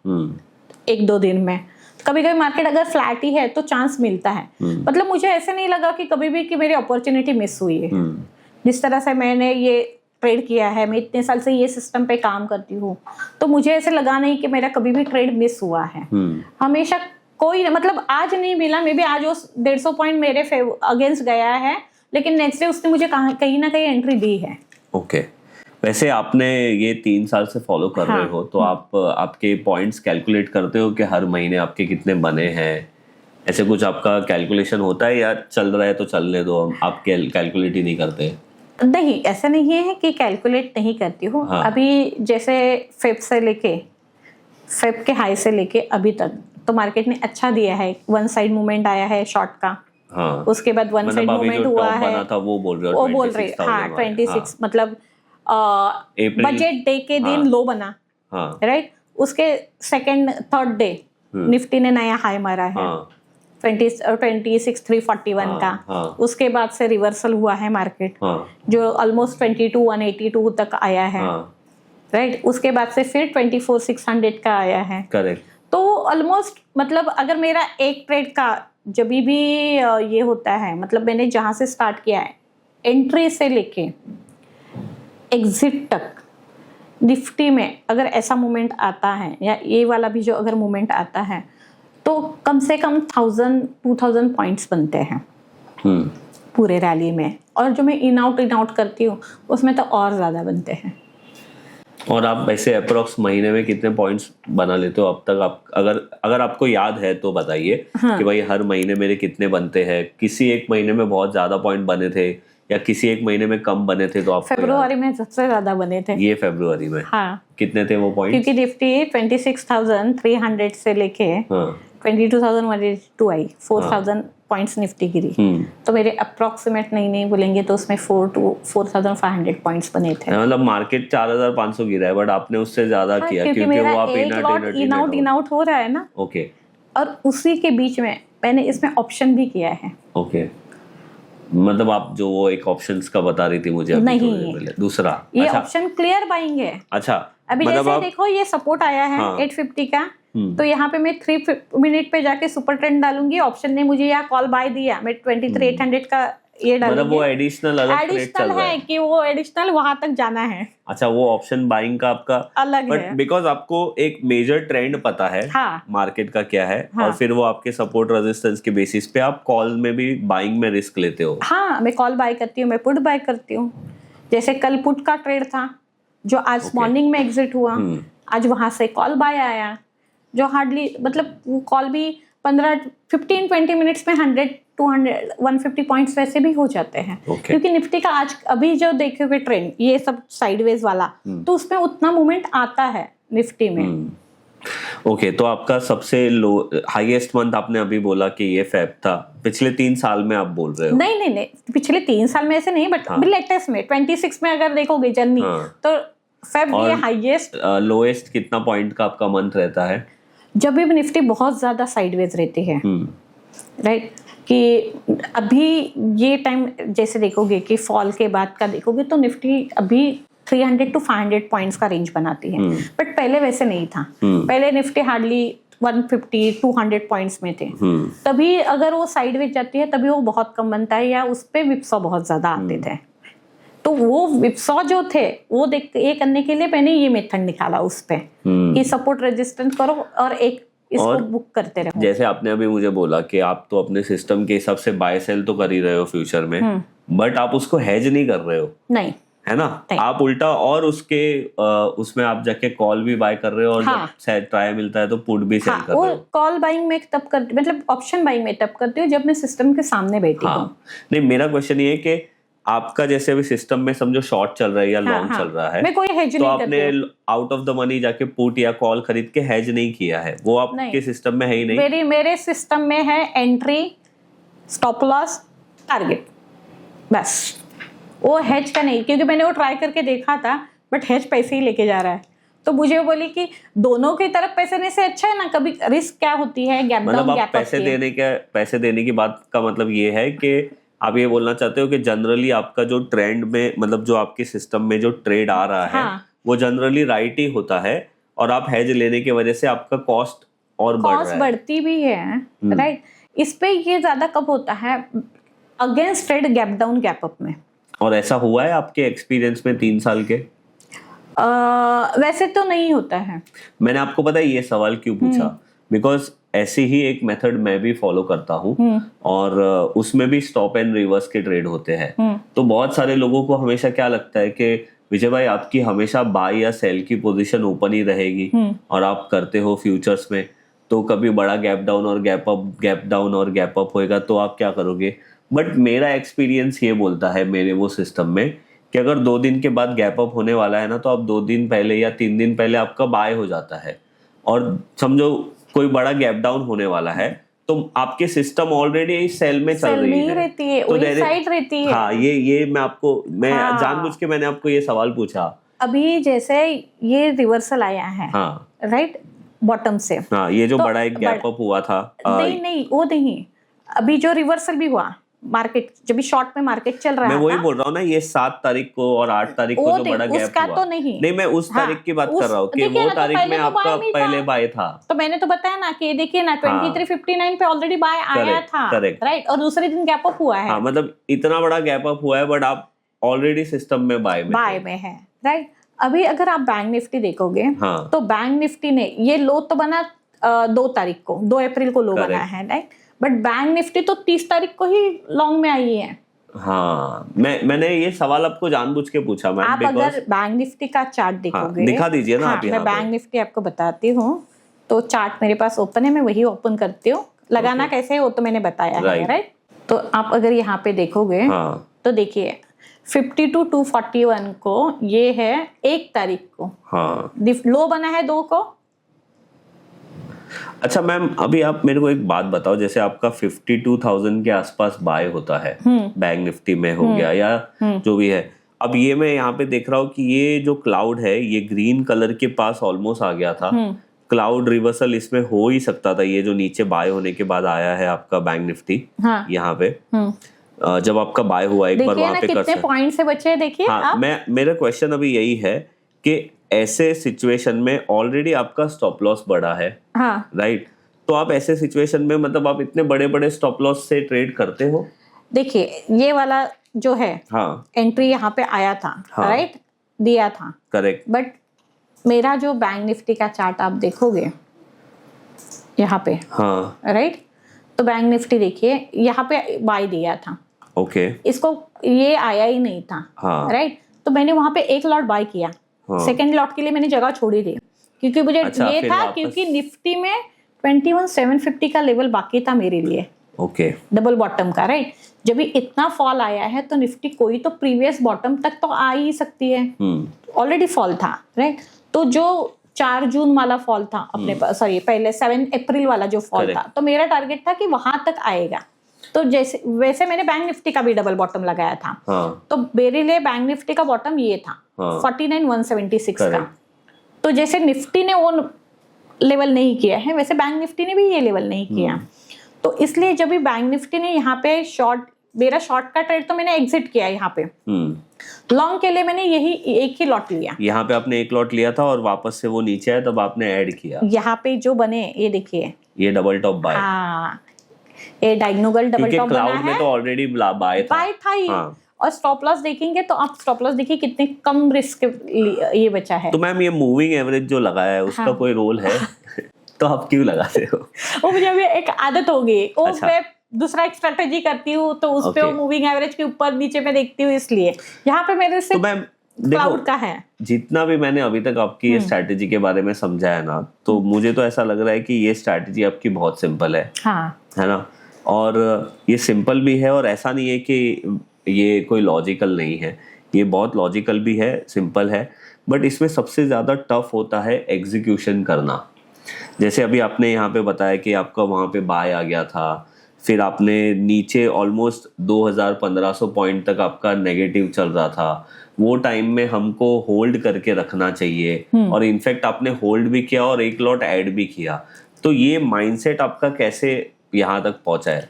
1-2 दिन में। कभी कभी मार्केट अगर फ्लैट ही है तो चांस मिलता है, मतलब मुझे ऐसे नहीं लगा कि कभी भी कि मेरी अपॉर्चुनिटी मिस हुई है। जिस तरह से मैंने ये ट्रेड किया है, मैं इतने साल से ये सिस्टम पे काम करती हूँ, तो मुझे ऐसे लगा नहीं कि मेरा कभी भी ट्रेड मिस हुआ है। हमेशा कोई, मतलब आज नहीं मिला, मे बी आज वो 150 पॉइंट मेरे अगेंस्ट गया है, लेकिन नेक्स्ट डे उसने मुझे कहीं ना कहीं एंट्री दी है। ओके। वैसे आपने ये 3 साल से फॉलो कर रहे हो, तो आप आपके पॉइंट्स कैलकुलेट करते हो कि हर महीने आपके कितने बने हैं? ऐसे कुछ आपका कैलकुलेशन होता है या चल रहा है तो चलने दो, आप कैलकुलेट ही नहीं करते? नहीं, ऐसा नहीं है कि कैलकुलेट नहीं करती हूँ। अभी जैसे फेब के हाई से लेके अभी तक तो मार्केट ने अच्छा दिया है, वन साइड मूवमेंट आया है शॉर्ट का, हाँ, उसके बाद वन साइड मूवमेंट हुआ है, बना था वो बोल रहे हो, वो बोल रहे, हाँ 26 मतलब बजट डे के दिन लो बना, राइट। उसके सेकंड थर्ड डे निफ्टी ने नया हाई मारा है 26,341 का। उसके बाद से रिवर्सल हुआ है मार्केट, जो ऑलमोस्ट 22,182 तक आया है, राइट। उसके बाद से फिर 24,600 का आया है, करेक्ट। तो ऑलमोस्ट मतलब अगर मेरा एक ट्रेड का जब भी ये होता है, मतलब मैंने जहाँ से स्टार्ट किया है एंट्री से लेके एग्जिट तक, निफ्टी में अगर ऐसा मोमेंट आता है या ये वाला भी जो अगर मोमेंट आता है तो कम से कम 1,000-2,000 पॉइंट्स बनते हैं पूरे रैली में, और जो मैं इन आउट करती हूँ उसमें तो और ज़्यादा बनते हैं। और आप वैसे अप्रोक्स महीने में कितने पॉइंट्स बना लेते हो अब तक? आप अगर आपको याद है तो बताइए कि भाई हर महीने मेरे कितने बनते हैं, किसी एक महीने में बहुत ज्यादा पॉइंट बने थे या किसी एक महीने में कम बने थे? तो आप फरवरी में सबसे ज्यादा बने थे। ये फरवरी में? हाँ। कितने थे वो पॉइंट? क्योंकि निफ्टी 26,300 से लेके 22,182 आई, 4,000 पॉइंट्स निफ्टी गिरी, तो मेरे अप्रोक्सीमेट नहीं बोलेंगे तो उसमें 4,500 पॉइंट्स बने थे। मतलब मार्केट 4,500 गिरा है, बट आपने उससे ज्यादा किया क्योंकि वो आप इन आउट हो रहा है ना। ओके। और उसी के बीच में मैंने इसमें ऑप्शन भी किया है। ओके, मतलब आप जो वो एक ऑप्शंस का बता रही थी मुझे अभी नहीं, दूसरा ये ऑप्शन क्लियर बाइंग है। अच्छा, अभी मतलब जैसे देखो ये सपोर्ट आया है 850 का, तो यहाँ पे मैं 3 मिनट पे जाके सुपर ट्रेंड डालूंगी, ऑप्शन ने मुझे यहाँ कॉल बाय दिया, मैं 23,800 का ये डालूंगी। मतलब वो एडिशनल है कि वो एडिशनल वहां तक जाना है। अच्छा, वो ऑप्शन बाइंग का आपका अलग है, बट बिकॉज आपको एक मेजर ट्रेंड पता है मार्केट का क्या है, और फिर वो आपके सपोर्ट रेजिस्टेंस के बेसिस पे आप कॉल में भी बाइंग में रिस्क लेते हो। हाँ, मैं कॉल बाय करती हूँ, मैं पुट बाय करती हूँ। जैसे कल पुट का ट्रेड था जो आज मॉर्निंग में एग्जिट हुआ, आज वहां से कॉल बाय आया, जो हार्डली मतलब कॉल भी 15-20 मिनट्स में 100-200-150 पॉइंट्स वैसे भी हो जाते हैं। क्योंकि निफ्टी का आज अभी जो देखे हुए ट्रेंड ये सब साइडवेज वाला, तो उसमें उतना मूवमेंट आता है निफ्टी में। ओके, तो आपका सबसे लो हाईएस्ट मंथ आपने अभी बोला कि ये फेब था, पिछले 3 साल में आप बोल रहे हो? नहीं, पिछले 3 साल में ऐसे नहीं, बट लेटेस्ट में 26 में अगर देखोगे जर्नी, तो फेब ये हाईएस्ट। लोएस्ट कितना पॉइंट का आपका मंथ रहता है? जब भी निफ्टी बहुत ज्यादा साइडवेज रहती है, राइट, कि अभी ये टाइम जैसे देखोगे कि फॉल के बाद का देखोगे तो निफ्टी अभी 300 to 500 पॉइंट्स का रेंज बनाती है, बट पहले वैसे नहीं था। पहले निफ्टी हार्डली 150-200 पॉइंट्स में थे, तभी अगर वो साइडवेज जाती है तभी वो बहुत कम बनता है, या उस पे विप्सॉ बहुत ज्यादा आते थे। तो वो विप्सॉ जो थे वो ये करने के लिए मैंने ये मेथड निकाला उस पे कि सपोर्ट रेजिस्टेंस करो और एक इसको बुक करते रहो। जैसे आपने अभी मुझे बोला कि आप तो अपने सिस्टम के हिसाब से बाय सेल तो कर ही रहे हो फ्यूचर में, बट आप उसको हेज नहीं कर रहे हो, नहीं है ना? आप उल्टा और उसमें आप जाके कॉल भी बाय कर रहे हो, और जब ट्राई मिलता है तो पुट भी सेल कर रहे हो। कॉल बाइंग में तब करती, मतलब ऑप्शन बाइंग में तब करती हूँ जब मैं सिस्टम के सामने बैठी हूँ। नहीं, मेरा क्वेश्चन ये है कि आपका जैसे अभी सिस्टम में समझो शॉर्ट चल रहा है या लॉन्ग चल रहा है, मैं कोई हेज तो आपने आउट ऑफ द मनी जाके पुट या कॉल खरीद के हेज नहीं किया है, वो आपके सिस्टम में है ही नहीं। मेरे सिस्टम में है एंट्री, स्टॉप लॉस, टारगेट, बस। वो हेज का नहीं, क्योंकि मैंने वो ट्राई करके देखा था, बट हेज पैसे ही लेके जा रहा है। तो मुझे बोली कि दोनों की तरफ पैसे देने से अच्छा है ना, कभी रिस्क क्या होती है, गैप डाउन, गैप अप। पैसे देने की बात का मतलब ये है कि आप ये बोलना चाहते हो कि जनरली आपका जो ट्रेंड में, मतलब जो आपके सिस्टम में जो ट्रेड आ रहा है, वो जनरली राइट ही होता है, और आप हेज लेने की वजह से आपका कॉस्ट और बढ़ती भी है, राइट। इस पे ये ज्यादा कब होता है, against trade, gap down, gap up में। और ऐसा हुआ है आपके एक्सपीरियंस में 3 साल के? वैसे तो नहीं होता है। मैंने आपको पता है ये सवाल क्यों पूछा, बिकॉज ऐसी ही एक मेथड मैं भी फॉलो करता हूँ, और उसमें भी स्टॉप एंड रिवर्स के ट्रेड होते हैं। तो बहुत सारे लोगों को हमेशा क्या लगता है कि विजय भाई आपकी हमेशा बाय या सेल की पोजीशन ओपन ही रहेगी, और आप करते हो फ्यूचर्स में, तो कभी बड़ा गैप डाउन और गैप अप, गैप डाउन और गैप अप होएगा तो आप क्या करोगे? बट मेरा एक्सपीरियंस ये बोलता है मेरे वो सिस्टम में कि अगर 2 दिन के बाद गैप अप होने वाला है ना, तो आप 2 दिन पहले या 3 दिन पहले आपका बाय हो जाता है, और समझो कोई बड़ा गैप डाउन होने वाला है तो आपके सिस्टम ऑलरेडी इस सेल में चल सेल में रही ही है, रहती है, तो वही साइड रहती है। हाँ, ये मैं हाँ। जानबूझ के मैंने आपको ये सवाल पूछा। अभी जैसे ये रिवर्सल आया है, हाँ राइट, बॉटम से। हाँ, ये जो तो बड़ा एक गैप अप हुआ था, नहीं वो नहीं, अभी जो रिवर्सल भी हुआ मार्केट, जब भी शॉर्ट में मार्केट चल रहा मैं वही था, बोल रहा हूँ ना, ये 7 तारीख को और 8 तारीख को जो बड़ा गैप उसका हुआ, तो नहीं, मैं उस तारीख की बात कर रहा हूँ कि देखिए वो ना, तो तारीख पहले में तो आपका buy नहीं पहले था। बाय था। तो मैंने तो बताया ना कि देखिए ना 2359 पे ऑलरेडी बाय आया Correct, था, correct। राइट, और दूसरे दिन गैप अप हुआ है। हाँ, मतलब इतना बड़ा गैप अप हुआ है, बट आप ऑलरेडी सिस्टम में बाय में है, राइट। अभी अगर आप बैंक निफ्टी देखोगे, हाँ। तो बैंक निफ्टी ने ये लो तो बना 2 तारीख को, 2 अप्रैल को लो बना है, राइट, बट बैंक निफ्टी तो 30 तारीख को ही लॉन्ग में आई है। हाँ, मैंने ये सवाल आपको जानबूझ के पूछा मैम, आप अगर बैंक निफ्टी का चार्ट देखोगे, हाँ, दिखा दीजिए ना, हाँ, आप यहाँ मैं बैंक निफ्टी आपको बताती हूँ। तो चार्ट मेरे पास ओपन है, मैं वही ओपन करती हूँ। लगाना कैसे है वो तो मैंने बताया है, राइट। तो आप अगर यहाँ पे देखोगे, हाँ। तो देखिए 52,241 को ये है 1 तारीख को, हाँ। लो बना है 2 को। अच्छा मैम, अभी आप मेरे को एक बात बताओ, जैसे आपका 52,000 के आसपास बाय होता है बैंक निफ्टी में हो गया या जो भी है, अब ये मैं यहाँ पे देख रहा हूँ कि ये जो क्लाउड है ये ग्रीन कलर के पास ऑलमोस्ट आ गया था। क्लाउड रिवर्सल इसमें हो ही सकता था, ये जो नीचे बाय होने के बाद आया है आपका बैंक निफ्टी, हाँ। यहाँ पे जब आपका बाय हुआ एक बार वहां पे कितने पॉइंट से बचे, देखिए। हाँ, मेरा क्वेश्चन अभी यही है कि ऐसे सिचुएशन में ऑलरेडी आपका स्टॉप लॉस बढ़ा है, हाँ, राइट, तो आप ऐसे सिचुएशन में मतलब आप इतने बड़े बड़े स्टॉप लॉस से ट्रेड करते हो? देखिए ये वाला जो है, हाँ, एंट्री यहाँ पे आया था, हाँ, राइट, दिया था, करेक्ट, बट मेरा जो बैंक निफ्टी का चार्ट आप देखोगे यहाँ पे, हाँ, राइट, तो बैंक निफ्टी देखिए यहाँ पे बाय दिया था, ओके, इसको ये आया ही नहीं था, हाँ, राइट, तो मैंने वहां पे एक लॉट बाय किया, सेकंड लॉट के लिए मैंने जगह छोड़ी थी, क्योंकि मुझे ये था क्योंकि निफ्टी में 21,750 का लेवल बाकी था मेरे लिए, ओके, डबल बॉटम का, राइट। जब भी इतना फॉल आया है तो निफ्टी कोई तो प्रीवियस बॉटम तक तो आ ही सकती है, ऑलरेडी फॉल था, राइट। तो जो 4 जून वाला फॉल था अपने पास, सॉरी पहले 7 अप्रैल वाला जो फॉल था, तो मेरा टारगेट था कि वहां तक आएगा। तो जैसे वैसे मैंने बैंक निफ्टी का भी डबल बॉटम लगाया था, तो मेरे लिए बैंक निफ्टी का बॉटम ये था 49,176 का। तो जैसे निफ्टी ने वो लेवल नहीं किया है, वैसे बैंक निफ्टी ने भी ये लेवल नहीं किया। तो इसलिए जब भी बैंक निफ्टी ने यहाँ पे मेरा शॉर्ट का ट्रेड तो मैंने एग्जिट किया यहाँ पे, लॉन्ग के लिए मैंने यही एक ही लॉट लिया। यहाँ पे आपने एक लॉट लिया था और वापस से वो नीचे आया तब आपने ऐड किया। यहाँ पे जो बने ये देखिए, ये डबल टॉप बाय, हाँ, ये डायगोनल डबल टॉप बना है, क्लाउड में तो ऑलरेडी बाय था ही। हाँ। और स्टॉप लॉस देखेंगे तो आप स्टॉप लॉस देखिए कितने कम रिस्क ये बचा है। तो मैम ये मूविंग एवरेज जो लगाया है उसका कोई रोल है? तो आप क्यों लगाते हो? वो मुझे अभी एक आदत हो गई, वो मैं दूसरा एक स्ट्रेटेजी करती हूँ तो उस पे वो मूविंग एवरेज के ऊपर नीचे में देखती हूँ, इसलिए यहाँ पे मेरे से क्लाउड का है। जितना भी मैंने अभी तक आपकी ये स्ट्रेटेजी के बारे में समझा है ना, तो मुझे तो ऐसा लग रहा है कि ये स्ट्रेटेजी आपकी बहुत सिंपल है, हाँ, है ना, और ये सिंपल भी है और ऐसा नहीं है कि ये कोई लॉजिकल नहीं है, ये बहुत लॉजिकल भी है, सिंपल है, बट इसमें सबसे ज़्यादा टफ होता है एग्जीक्यूशन करना। जैसे अभी आपने यहाँ पे बताया कि आपका वहाँ पे बाय आ गया था, फिर आपने नीचे ऑलमोस्ट 2,500 पॉइंट तक आपका नेगेटिव चल रहा था, वो टाइम में हमको होल्ड करके रखना चाहिए, और इनफैक्ट आपने होल्ड भी किया और एक लॉट ऐड भी किया। तो ये माइंडसेट आपका कैसे यहाँ तक पहुँचा है?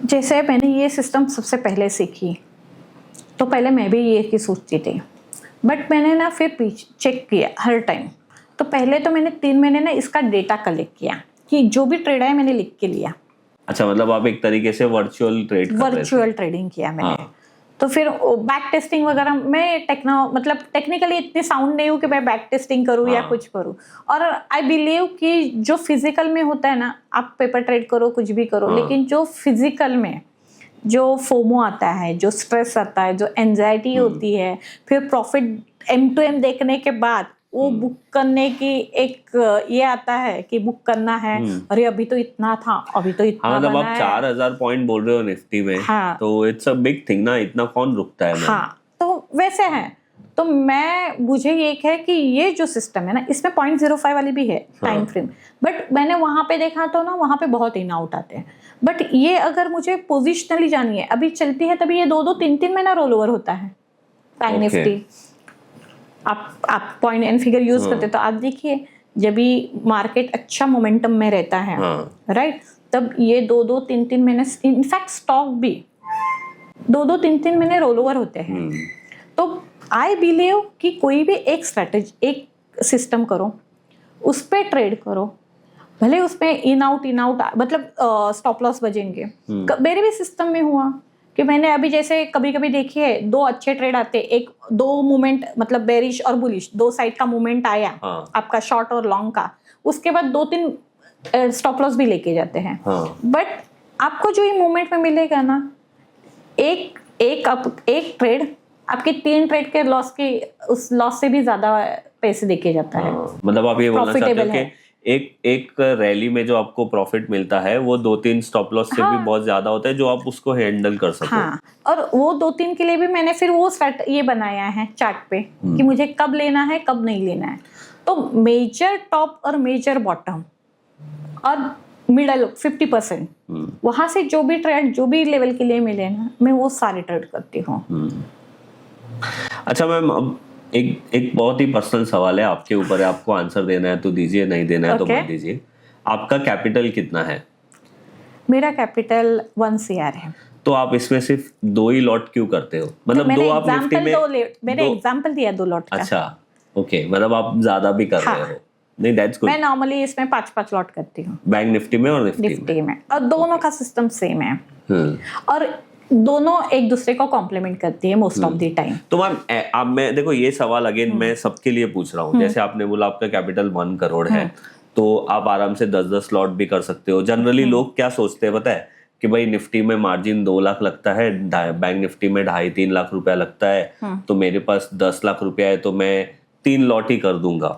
जैसे मैंने ये सिस्टम सबसे पहले सीखी तो पहले मैं भी ये की सोचती थी, बट मैंने ना फिर चेक किया हर टाइम। तो पहले तो मैंने 3 महीने ना इसका डेटा कलेक्ट किया कि जो भी ट्रेड है मैंने लिख के लिया। अच्छा, मतलब आप एक तरीके से वर्चुअल ट्रेडिंग किया मैंने। हाँ। तो फिर बैक टेस्टिंग वगैरह मैं टेक्निकली इतनी साउंड नहीं हूँ कि मैं बैक टेस्टिंग करूँ या कुछ करूँ। और आई बिलीव कि जो फिजिकल में होता है ना, आप पेपर ट्रेड करो कुछ भी करो, लेकिन जो फिजिकल में जो फोमो आता है, जो स्ट्रेस आता है, जो एंजाइटी होती है, फिर प्रॉफिट M2M देखने के बाद वो बुक करने की एक ये आता है कि बुक करना है, अरे अभी तो इतना था, अभी तो इतना मतलब आप 4,000 पॉइंट बोल रहे हो निफ्टी में, तो इट्स अ बिग थिंग ना, इतना कौन रुकता है? हाँ, तो वैसे है। तो मुझे एक है कि ये जो सिस्टम है ना, इसमें 0.05 वाली भी है टाइम फ्रेम, बट मैंने वहां पे देखा तो ना वहां पे बहुत इन आउट आते हैं। बट ये अगर मुझे पोजिशनली जानी है, अभी चलती है तभी ये 2-2, 3-3 महीना रोल ओवर होता है बैंक निफ्टी। आप पॉइंट एंड फिगर यूज करते तो आप देखिए, जब भी मार्केट अच्छा मोमेंटम में रहता है, राइट, तब ये 2-2, 3-3 महीने, इनफैक्ट स्टॉक भी 2-2, 3-3 महीने रोल ओवर होते हैं। तो आई बिलीव कि कोई भी एक स्ट्रेटेजी, एक सिस्टम करो, उस पर ट्रेड करो, भले उसमें इन आउट मतलब स्टॉप लॉस बजेंगे। मेरे भी सिस्टम में हुआ कि मैंने अभी जैसे कभी कभी देखी है, 2 अच्छे ट्रेड आते, एक 2 मूवमेंट, मतलब बेरिश और बुलिश 2 साइड का मूवमेंट आया, आपका शॉर्ट और लॉन्ग का, उसके बाद 2-3 स्टॉप लॉस भी लेके जाते हैं। बट आपको जो ये मूवमेंट में मिलेगा ना, एक ट्रेड आपके 3 ट्रेड के लॉस की, उस लॉस से भी ज्यादा पैसे देके जाता है। मतलब आप ये बोलना चाहते हो कि एक रैली में जो आपको प्रॉफिट मिलता है वो 2-3 स्टॉप लॉस से भी बहुत ज्यादा होता है, जो आप उसको हैंडल कर सको। और वो 2-3 के लिए भी मैंने फिर वो ये बनाया है चार्ट पे कि मुझे कब लेना है, कब नहीं लेना है। तो मेजर टॉप और मेजर बॉटम और मिडल 50%, वहां से जो भी ट्रेड, जो भी लेवल के लिए मिले ना, मैं वो सारे ट्रेड करती हूँ। अच्छा मैम, अब एक बहुत ही पर्सनल सवाल है, आपके ऊपर है, आपको आंसर देना है तो दीजिए, नहीं देना है तो मत दीजिए। आपका कैपिटल कितना है? मेरा कैपिटल 1 CR है। तो आप इसमें सिर्फ 2 ही लॉट क्यों करते हो? मतलब 2 आप निफ्टी में, मैंने एग्जांपल दिया 2 लॉट का। अच्छा, ओके, मतलब आप ज्यादा भी कर रहे हो। नहीं, दैट्स गुड। मैं नॉर्मली इसमें 5-5 लॉट करती हूँ, बैंक निफ्टी में और निफ्टी में, और दोनों का सिस्टम सेम है, और दोनों एक दूसरे को कॉम्प्लीमेंट करती है मोस्ट ऑफ द टाइम। तो मैम, अब मैं देखो ये सवाल अगेन मैं सबके लिए पूछ रहा हूँ। जैसे आपने बोला आपका कैपिटल 1 करोड़ है, तो आप आराम से 10-10 लॉट भी कर सकते हो। जनरली लोग क्या सोचते हैं पता है, कि भाई निफ्टी में मार्जिन 2 लाख लगता है, बैंक निफ्टी में 2.5-3 लाख रुपया लगता है, तो मेरे पास 10 लाख रुपया है तो मैं 3 लॉट ही कर दूंगा।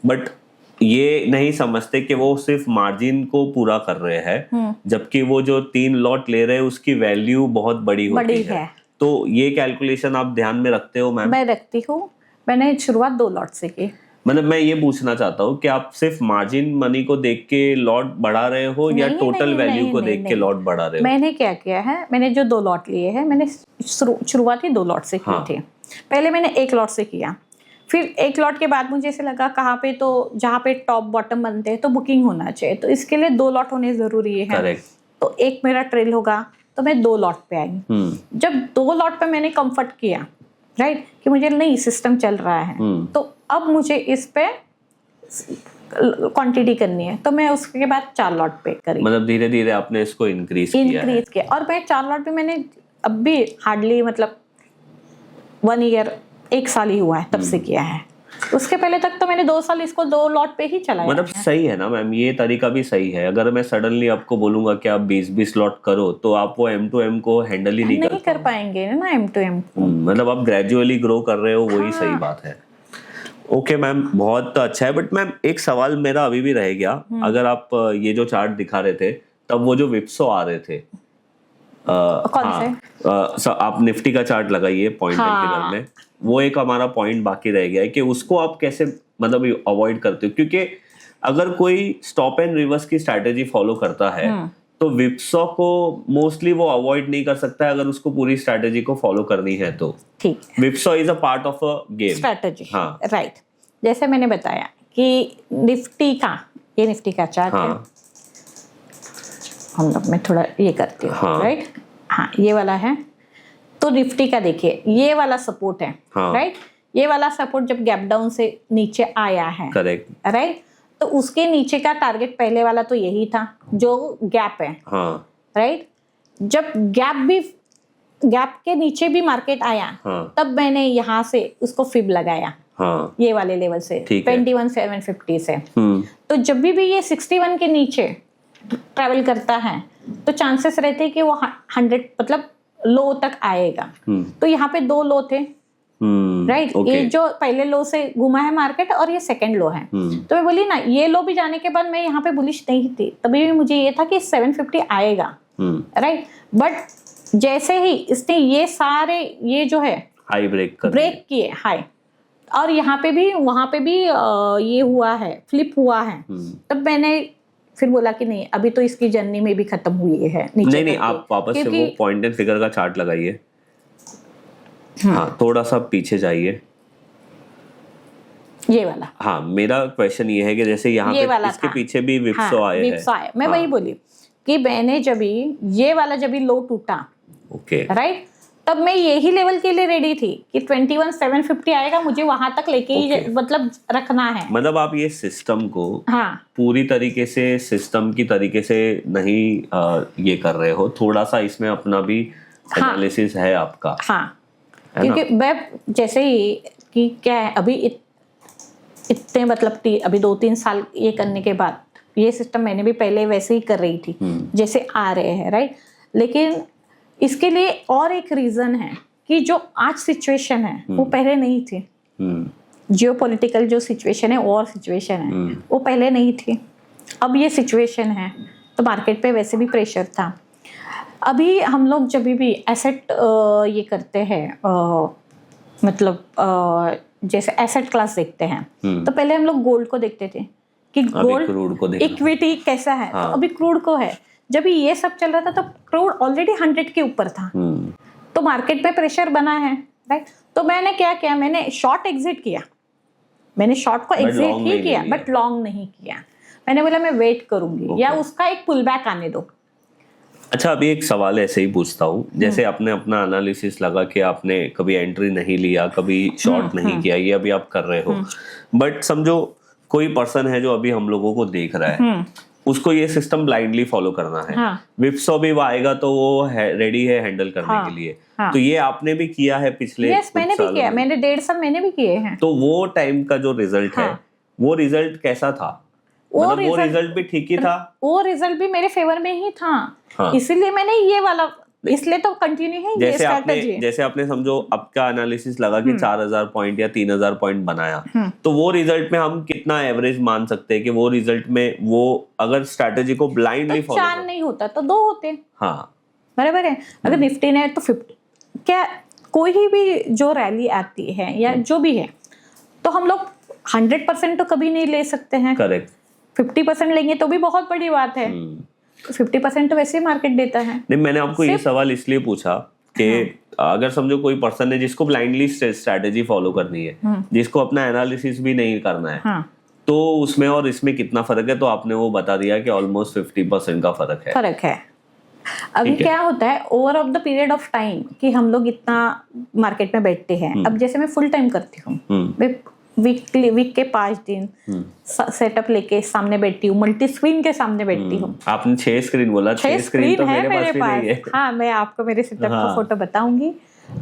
बट ये नहीं समझते कि वो सिर्फ मार्जिन को पूरा कर रहे हैं, जबकि वो जो 3 लॉट ले रहे हैं उसकी वैल्यू बहुत बड़ी होती है। तो ये कैलकुलेशन आप ध्यान में रखते हो मैम? मैं रखती हूँ, मैंने शुरुआत 2 लॉट से की। मतलब मैं ये पूछना चाहता हूँ कि आप सिर्फ मार्जिन मनी को देख के लॉट बढ़ा रहे हो या टोटल वैल्यू को देख के लॉट बढ़ा रहे हो? मैंने क्या किया है, मैंने जो 2 लॉट लिए हैं, मैंने शुरुआती 2 लॉट से किए थे। पहले मैंने 1 लॉट से किया, फिर 1 लॉट के बाद मुझे ऐसे लगा कहाँ पे, तो जहाँ पे टॉप बॉटम बनते हैं तो बुकिंग होना चाहिए, तो इसके लिए 2 लॉट होने जरूरी है। करेक्ट। तो एक मेरा ट्रेल होगा, तो मैं 2 लॉट पे आई। जब 2 लॉट पे मैंने कंफर्ट किया, राइट, कि मुझे नहीं सिस्टम चल रहा है, तो अब मुझे इस पे क्वांटिटी करनी है, तो मैं उसके बाद 4 लॉट पे करी। मतलब धीरे धीरे आपने इसको इंक्रीज किया। और मैं 4 लॉट पे मैंने अब भी हार्डली, मतलब 1 ईयर, 1 साल ही हुआ है तब से किया है। उसके पहले तक तो मैंने 2 साल इसको 2 लॉट पे ही चलाया। मतलब सही है ना मैम, ये तरीका भी सही है। अगर मैं सडनली आपको बोलूंगा कि आप 20-20 लॉट करो, तो आप वो M2M को हैंडल ही नहीं कर पाएंगे ना, M2M। मतलब आप ग्रेजुअली ग्रो कर रहे हो, वही सही बात है। ओके मैम, बहुत अच्छा है। बट मैम, एक सवाल मेरा अभी भी रह गया। अगर आप ये जो चार्ट दिखा रहे थे, तब वो जो विप्सो आ रहे थे, कौन से? आप निफ्टी का चार्ट लगाइए पॉइंट एंड फिगर में, वो एक हमारा पॉइंट बाकी रह गया है कि उसको आप कैसे मतलब अवॉइड करते हो, क्योंकि अगर कोई स्टॉप एंड रिवर्स की स्ट्रैटेजी फॉलो करता है तो विप्सो को मोस्टली वो अवॉइड नहीं कर सकता है अगर उसको पूरी स्ट्रैटेजी को फॉलो करनी है तो। ठीक, विप्सो is a part of a game strategy. हाँ, राइट। जैसे मैंने बताया कि निफ्टी का, ये निफ्टी का चार्ट है, हम लोग मैं थोड़ा ये करती हूँ, राइट। हाँ, ये वाला है, तो निफ्टी का देखिए, ये वाला सपोर्ट है, राइट। ये वाला सपोर्ट जब गैप डाउन से नीचे आया है, करेक्ट, राइट, तो उसके नीचे का टारगेट पहले वाला तो यही था जो गैप है, राइट। जब गैप के नीचे भी मार्केट आया, तब मैंने यहाँ से उसको फिब लगाया, ये वाले लेवल से 21,750 से। तो जब भी ये 61 के नीचे ट्रैवल करता है तो चांसेस रहते हैं कि वो 100 मतलब लो तक आएगा। तो यहाँ पे 2 लो थे, राइट। ये जो पहले लो से घुमा है मार्केट और ये सेकंड लो है। तो मैं बोली ना, ये लो भी जाने के बाद मैं यहाँ पे बुलिश नहीं थी, तभी भी मुझे ये था कि 750 आएगा, राइट। बट जैसे ही इसने ये सारे ये जो है हाई ब्रेक किए, हाई और यहाँ पे भी वहाँ पे भी ये हुआ है, फ्लिप हुआ है। तब मैंने फिर बोला कि नहीं, अभी तो इसकी जर्नी में भी खत्म हुई है नीचे नहीं, आप वापस से वो पॉइंट एंड फिगर का चार्ट लगाइए। हाँ, थोड़ा सा पीछे जाइए, ये वाला। हाँ, मेरा क्वेश्चन ये है कि जैसे यहाँ पे इसके पीछे भी विप्सो आए हैं। मैं वही बोली कि मैंने जब ये वाला जब लो टूटा, ओके, राइट, तब मैं यही लेवल के लिए रेडी थी कि 21,750 आएगा, मुझे वहां तक लेके ही मतलब रखना है। मतलब आप ये सिस्टम को पूरी तरीके से सिस्टम की तरीके से नहीं ये कर रहे हो, थोड़ा सा इसमें अपना भी एनालिसिस है आपका। हाँ, क्योंकि मैं जैसे ही कि क्या है अभी इतने मतलब अभी 2-3 साल ये करने के बाद, ये सिस्टम मैंने भी पहले वैसे ही कर रही थी जैसे आ रहे हैं, राइट। लेकिन इसके लिए और एक रीजन है कि जो आज सिचुएशन है वो पहले नहीं थी। जियोपॉलिटिकल जो सिचुएशन है, और सिचुएशन है, वो पहले नहीं थी। अब ये सिचुएशन है तो मार्केट पे वैसे भी प्रेशर था। अभी हम लोग जब भी एसेट ये करते हैं, मतलब जैसे एसेट क्लास देखते हैं, तो पहले हम लोग गोल्ड को देखते थे कि गोल्ड इक्विटी कैसा है। तो अभी क्रूड को है। जब ये सब चल रहा था तब क्रूड ऑलरेडी 100 के ऊपर था, तो मार्केट पे प्रेशर बना है, राइट। तो मैंने क्या किया, मैंने शॉर्ट एग्जिट किया। मैंने शॉर्ट को एग्जिट ही किया, बट लॉन्ग नहीं किया। मैंने बोला मैं वेट करूंगी या उसका एक पुल बैक आने दो। अच्छा, अभी एक सवाल ऐसे ही पूछता हूँ, जैसे आपने अपना एनालिसिस लगा कि आपने कभी एंट्री नहीं लिया, कभी शॉर्ट नहीं किया, ये अभी आप कर रहे हो, बट समझो कोई पर्सन है जो अभी हम लोगों को देख रहा है, उसको ये सिस्टम ब्लाइंडली फॉलो करना है। विप्सो भी आएगा तो वो रेडी है हैंडल करने के लिए। तो ये आपने भी किया है पिछले मैंने भी किया, मैंने 1.5 साल मैंने भी किए हैं। तो वो टाइम का जो रिजल्ट है, वो रिजल्ट कैसा था? मतलब वो रिजल्ट भी ठीक ही था? वो रिजल्ट भी मेरे फेवर में ही था, इसीलिए मैंने ये वाला, इसलिए तो कंटिन्यू है ये स्ट्रैटेजी। जैसे आपने समझो आपका एनालिसिस लगा कि 4,000 पॉइंट या 3,000 पॉइंट बनाया, तो वो रिजल्ट में हम कितना एवरेज मान सकते हैं कि वो रिजल्ट में वो अगर स्ट्रैटेजी को ब्लाइंडली फॉलो 4 नहीं होता तो 2 होते। हाँ, बराबर है। अगर निफ्टी ने तो 50, क्या कोई भी जो रैली आती है या जो भी है, तो हम लोग 100% तो कभी नहीं ले सकते हैं। करेक्ट। 50% लेंगे तो भी बहुत बड़ी बात है। 50% तो वैसे ही मार्केट देता है। नहीं, मैंने आपको ये सवाल इसलिए पूछा कि अगर समझो कोई पर्सन है जिसको ब्लाइंडली स्ट्रैटेजी फॉलो करनी है, जिसको अपना एनालिसिस भी नहीं करना है, तो उसमें और इसमें कितना फर्क है? तो आपने वो बता दिया कि ऑलमोस्ट 50% का फर्क है। अभी क्या होता है, over of the period of time कि हम लोग इतना मार्केट में बैठते हैं। अब जैसे मैं फुल टाइम करती हूँ, वीक के 5 दिन सेटअप लेके सामने बैठती हूँ, मल्टी स्क्रीन के सामने बैठती हूँ। आपने 6 स्क्रीन बोला, 6 स्क्रीन तो मेरे पास। हाँ, मैं आपको मेरे सेटअप का फोटो बताऊंगी।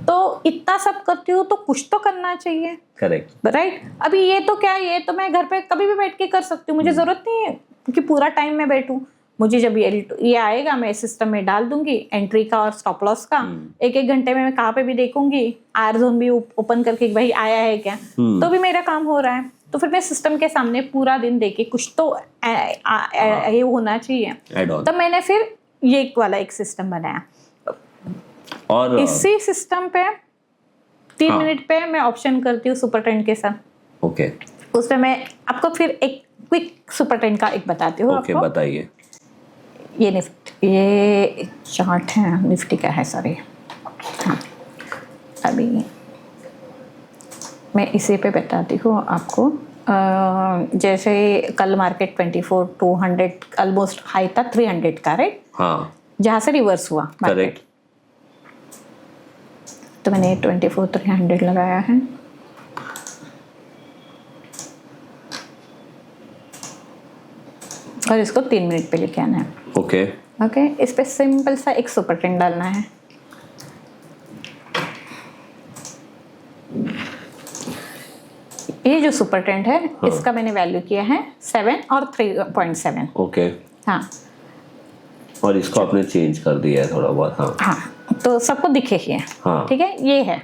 तो इतना सब करती हूँ तो कुछ तो करना चाहिए। Correct, right. अभी ये तो क्या, ये तो मैं घर पे कभी भी बैठ के कर सकती हूँ, मुझे जरूरत नहीं है कि पूरा टाइम मैं बैठूं। मुझे जब ये आएगा मैं सिस्टम में डाल दूंगी एंट्री का और स्टॉप लॉस का। 1-1 घंटे में मैं कहाँ पे भी देखूंगी, आर जोन भी ओपन करके भाई आया है क्या, तो भी मेरा काम हो रहा है। तो फिर मैं सिस्टम के सामने पूरा दिन देके कुछ तो ये होना चाहिए। तो मैंने फिर ये वाला एक सिस्टम बनाया, और इसी सिस्टम पे 3 मिनट पे मैं ऑप्शन करती हूँ सुपर ट्रेंड के साथ। ओके, उसमें मैं आपको फिर एक क्विक सुपर ट्रेंड का एक बताती हूँ। ओके, बताइए। ये निफ्टी, ये चार्ट है निफ्टी का है, सॉरी। हाँ, अभी मैं इसी पे बताती हूँ आपको। जैसे कल मार्केट 24,200 ऑलमोस्ट हाई था 300 का, राइट। हाँ, जहाँ से रिवर्स हुआ मार्केट, तो मैंने 24,300 लगाया है। और इसको 3 मिनट पे लेके आना है। ओके, इस पे सिंपल सा एक सुपर ट्रेंड डालना है। ये जो सुपर ट्रेंड है, इसका मैंने वैल्यू किया है 7 और 3.7। ओके, हाँ, और इसको आपने चेंज कर दिया है थोड़ा बहुत। हाँ, तो सबको दिखे ही है। हाँ, ठीक है, ये है।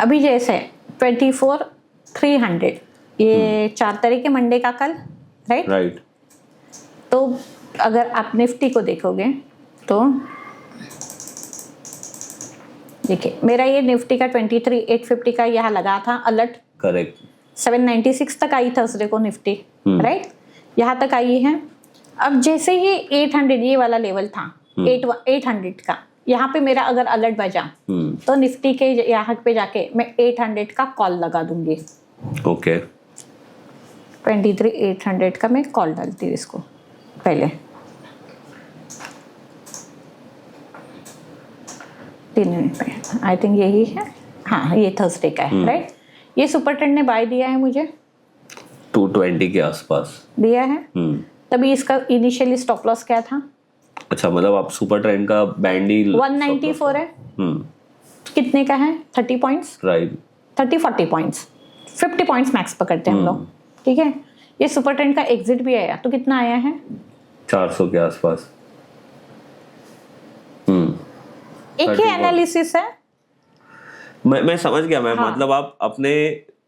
अभी जैसे 24,300, ये 4 तारीख के मंडे का कल, राइट। तो अगर आप निफ्टी को देखोगे तो देखिए मेरा ये निफ्टी का 23,850 का यहाँ लगा था अलर्ट। करेक्ट। 796 तक आई थर्सडे को निफ्टी, राइट, यहाँ तक आई है। अब जैसे ये 800 ये वाला लेवल था 800 का, यहाँ पे मेरा अगर अलर्ट बजा तो निफ्टी के यहाँ पे जाके मैं 800 का कॉल लगा दूंगी। ओके। 23,800 का मैं कॉल डालती हूँ इसको पहले 3 मिनट पे। आई थिंक यही है, हाँ ये थर्सडे का है, राइट। ये सुपर ट्रेंड ने बाय दिया है मुझे 220 के आसपास दिया है। तभी इसका इनिशियली स्टॉप लॉस क्या था? अच्छा, मतलब आप सुपर ट्रेंड का बैंड ही 194 है। कितने का है? 30 points, right. 30-40 points, 50 points max पकड़ते हैं हम लोग, ठीक है। ये सुपर ट्रेंड का एग्जिट भी आया तो कितना आया है? 400 के आसपास। एक ही एनालिसिस है। मैं समझ गया मैम। हाँ। मतलब आप अपने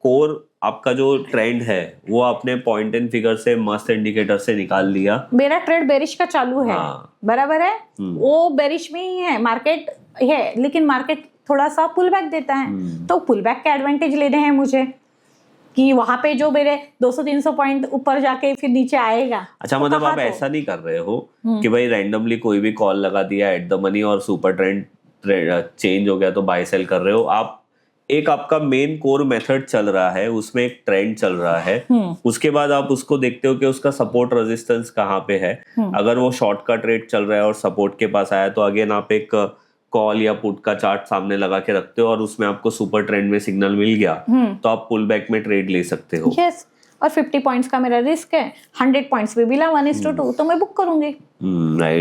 कोर, आपका जो ट्रेंड है वो आपने पॉइंट एंड फिगर से, मस्त इंडिकेटर से निकाल लिया। मेरा ट्रेड बेरिश का चालू है। हाँ। बराबर है, वो बेरिश में ही है, मार्केट है, लेकिन मार्केट थोड़ा सा पुल बैक देता है तो पुल बैक के एडवांटेज लेने हैं मुझे कि वहां पे जो मेरे 200-300 पॉइंट ऊपर जाके फिर नीचे आएगा। अच्छा, मतलब आप ऐसा नहीं कर रहे हो कि भाई रैंडमली कोई भी कॉल लगा दिया एट द मनी और सुपर ट्रेंड चेंज हो गया तो बाय सेल कर रहे हो आप। एक आपका मेन कोर मेथड चल रहा है, उसमें एक ट्रेंड चल रहा है, उसके बाद आप उसको देखते हो कि उसका सपोर्ट रेजिस्टेंस कहाँ पे है। अगर वो शॉर्ट का ट्रेड चल रहा है और सपोर्ट के पास आया तो अगेन आप एक कॉल या पुट का चार्ट सामने लगा के रखते हो और उसमें आपको सुपर ट्रेंड में सिग्नल मिल गया तो आप पुल बैक में ट्रेड ले सकते हो। यस, और 50 पॉइंट्स का मेरा रिस्क है, 100 पॉइंट्स भी मिला 1:2 तो मैं बुक करूंगी।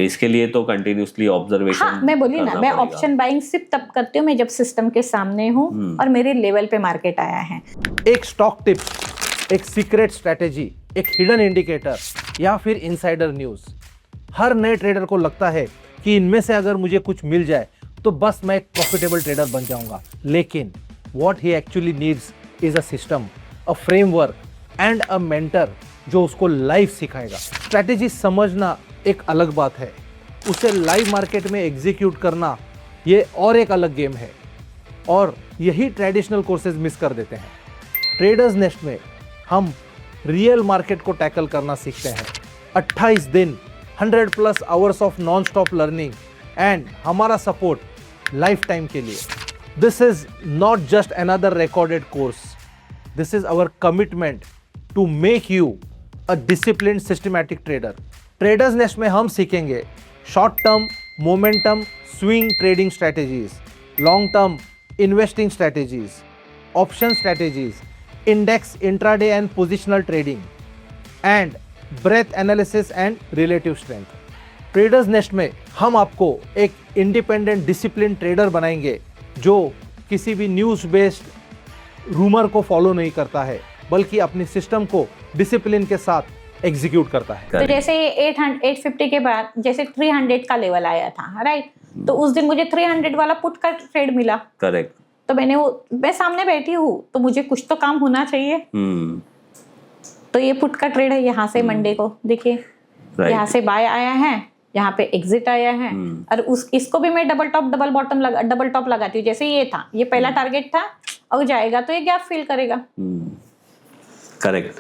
इसके लिए तो कंटिन्यूअसली ऑब्जर्वेशन। हाँ, मैं बोली ना, मैं ऑप्शन बाइंग सिर्फ तब करती हूँ मैं जब सिस्टम के सामने हूँ और मेरे लेवल पे मार्केट आया है। एक स्टॉक टिप, एक सीक्रेट स्ट्रेटेजी, एक हिडन इंडिकेटर या फिर इनसाइडर न्यूज, हर नए ट्रेडर को लगता है कि इनमें से अगर मुझे कुछ मिल जाए तो बस मैं एक प्रॉफिटेबल ट्रेडर बन जाऊंगा। लेकिन what he actually needs is a system, a framework and a mentor जो उसको लाइव सिखाएगा। स्ट्रेटेजी समझना एक अलग बात है, उसे लाइव मार्केट में एग्जीक्यूट करना ये और एक अलग गेम है, और यही ट्रेडिशनल कोर्सेज मिस कर देते हैं। ट्रेडर्स नेस्ट में हम रियल मार्केट को टैकल करना सीखते हैं। 28 दिन, 100+ hours of non stop learning and हमारा सपोर्ट लाइफ टाइम के लिए। This is not just another recorded course, this is our commitment to make you a disciplined systematic trader. Traders nest में हम सीखेंगे short term momentum swing trading strategies, long term investing strategies, option strategies, index intraday and positional trading and breath analysis and relative strength. Traders nest में हम आपको एक independent discipline trader बनाएंगे जो किसी भी न्यूज़ बेस्ड रूमर को follow नहीं करता है, बल्कि अपनी सिस्टम को डिसिप्लिन के साथ एग्जीक्यूट करता है। तो जैसे 850 के बाद जैसे 300 का लेवल आया था, राइट, तो उस दिन मुझे 300 वाला पुट का ट्रेड मिला। करेक्ट। तो मैं सामने बैठी हूँ तो मुझे कुछ तो काम होना चाहिए। तो ये पुट का ट्रेड है, यहाँ से मंडे को देखिए यहाँ से बाय आया है, यहाँ पे एग्जिट आया है, और इसको भी मैं डबल टॉप लगाती हूँ। जैसे ये था, ये पहला टारगेट था, और जाएगा तो ये गैप फिल करेगा। करेक्ट।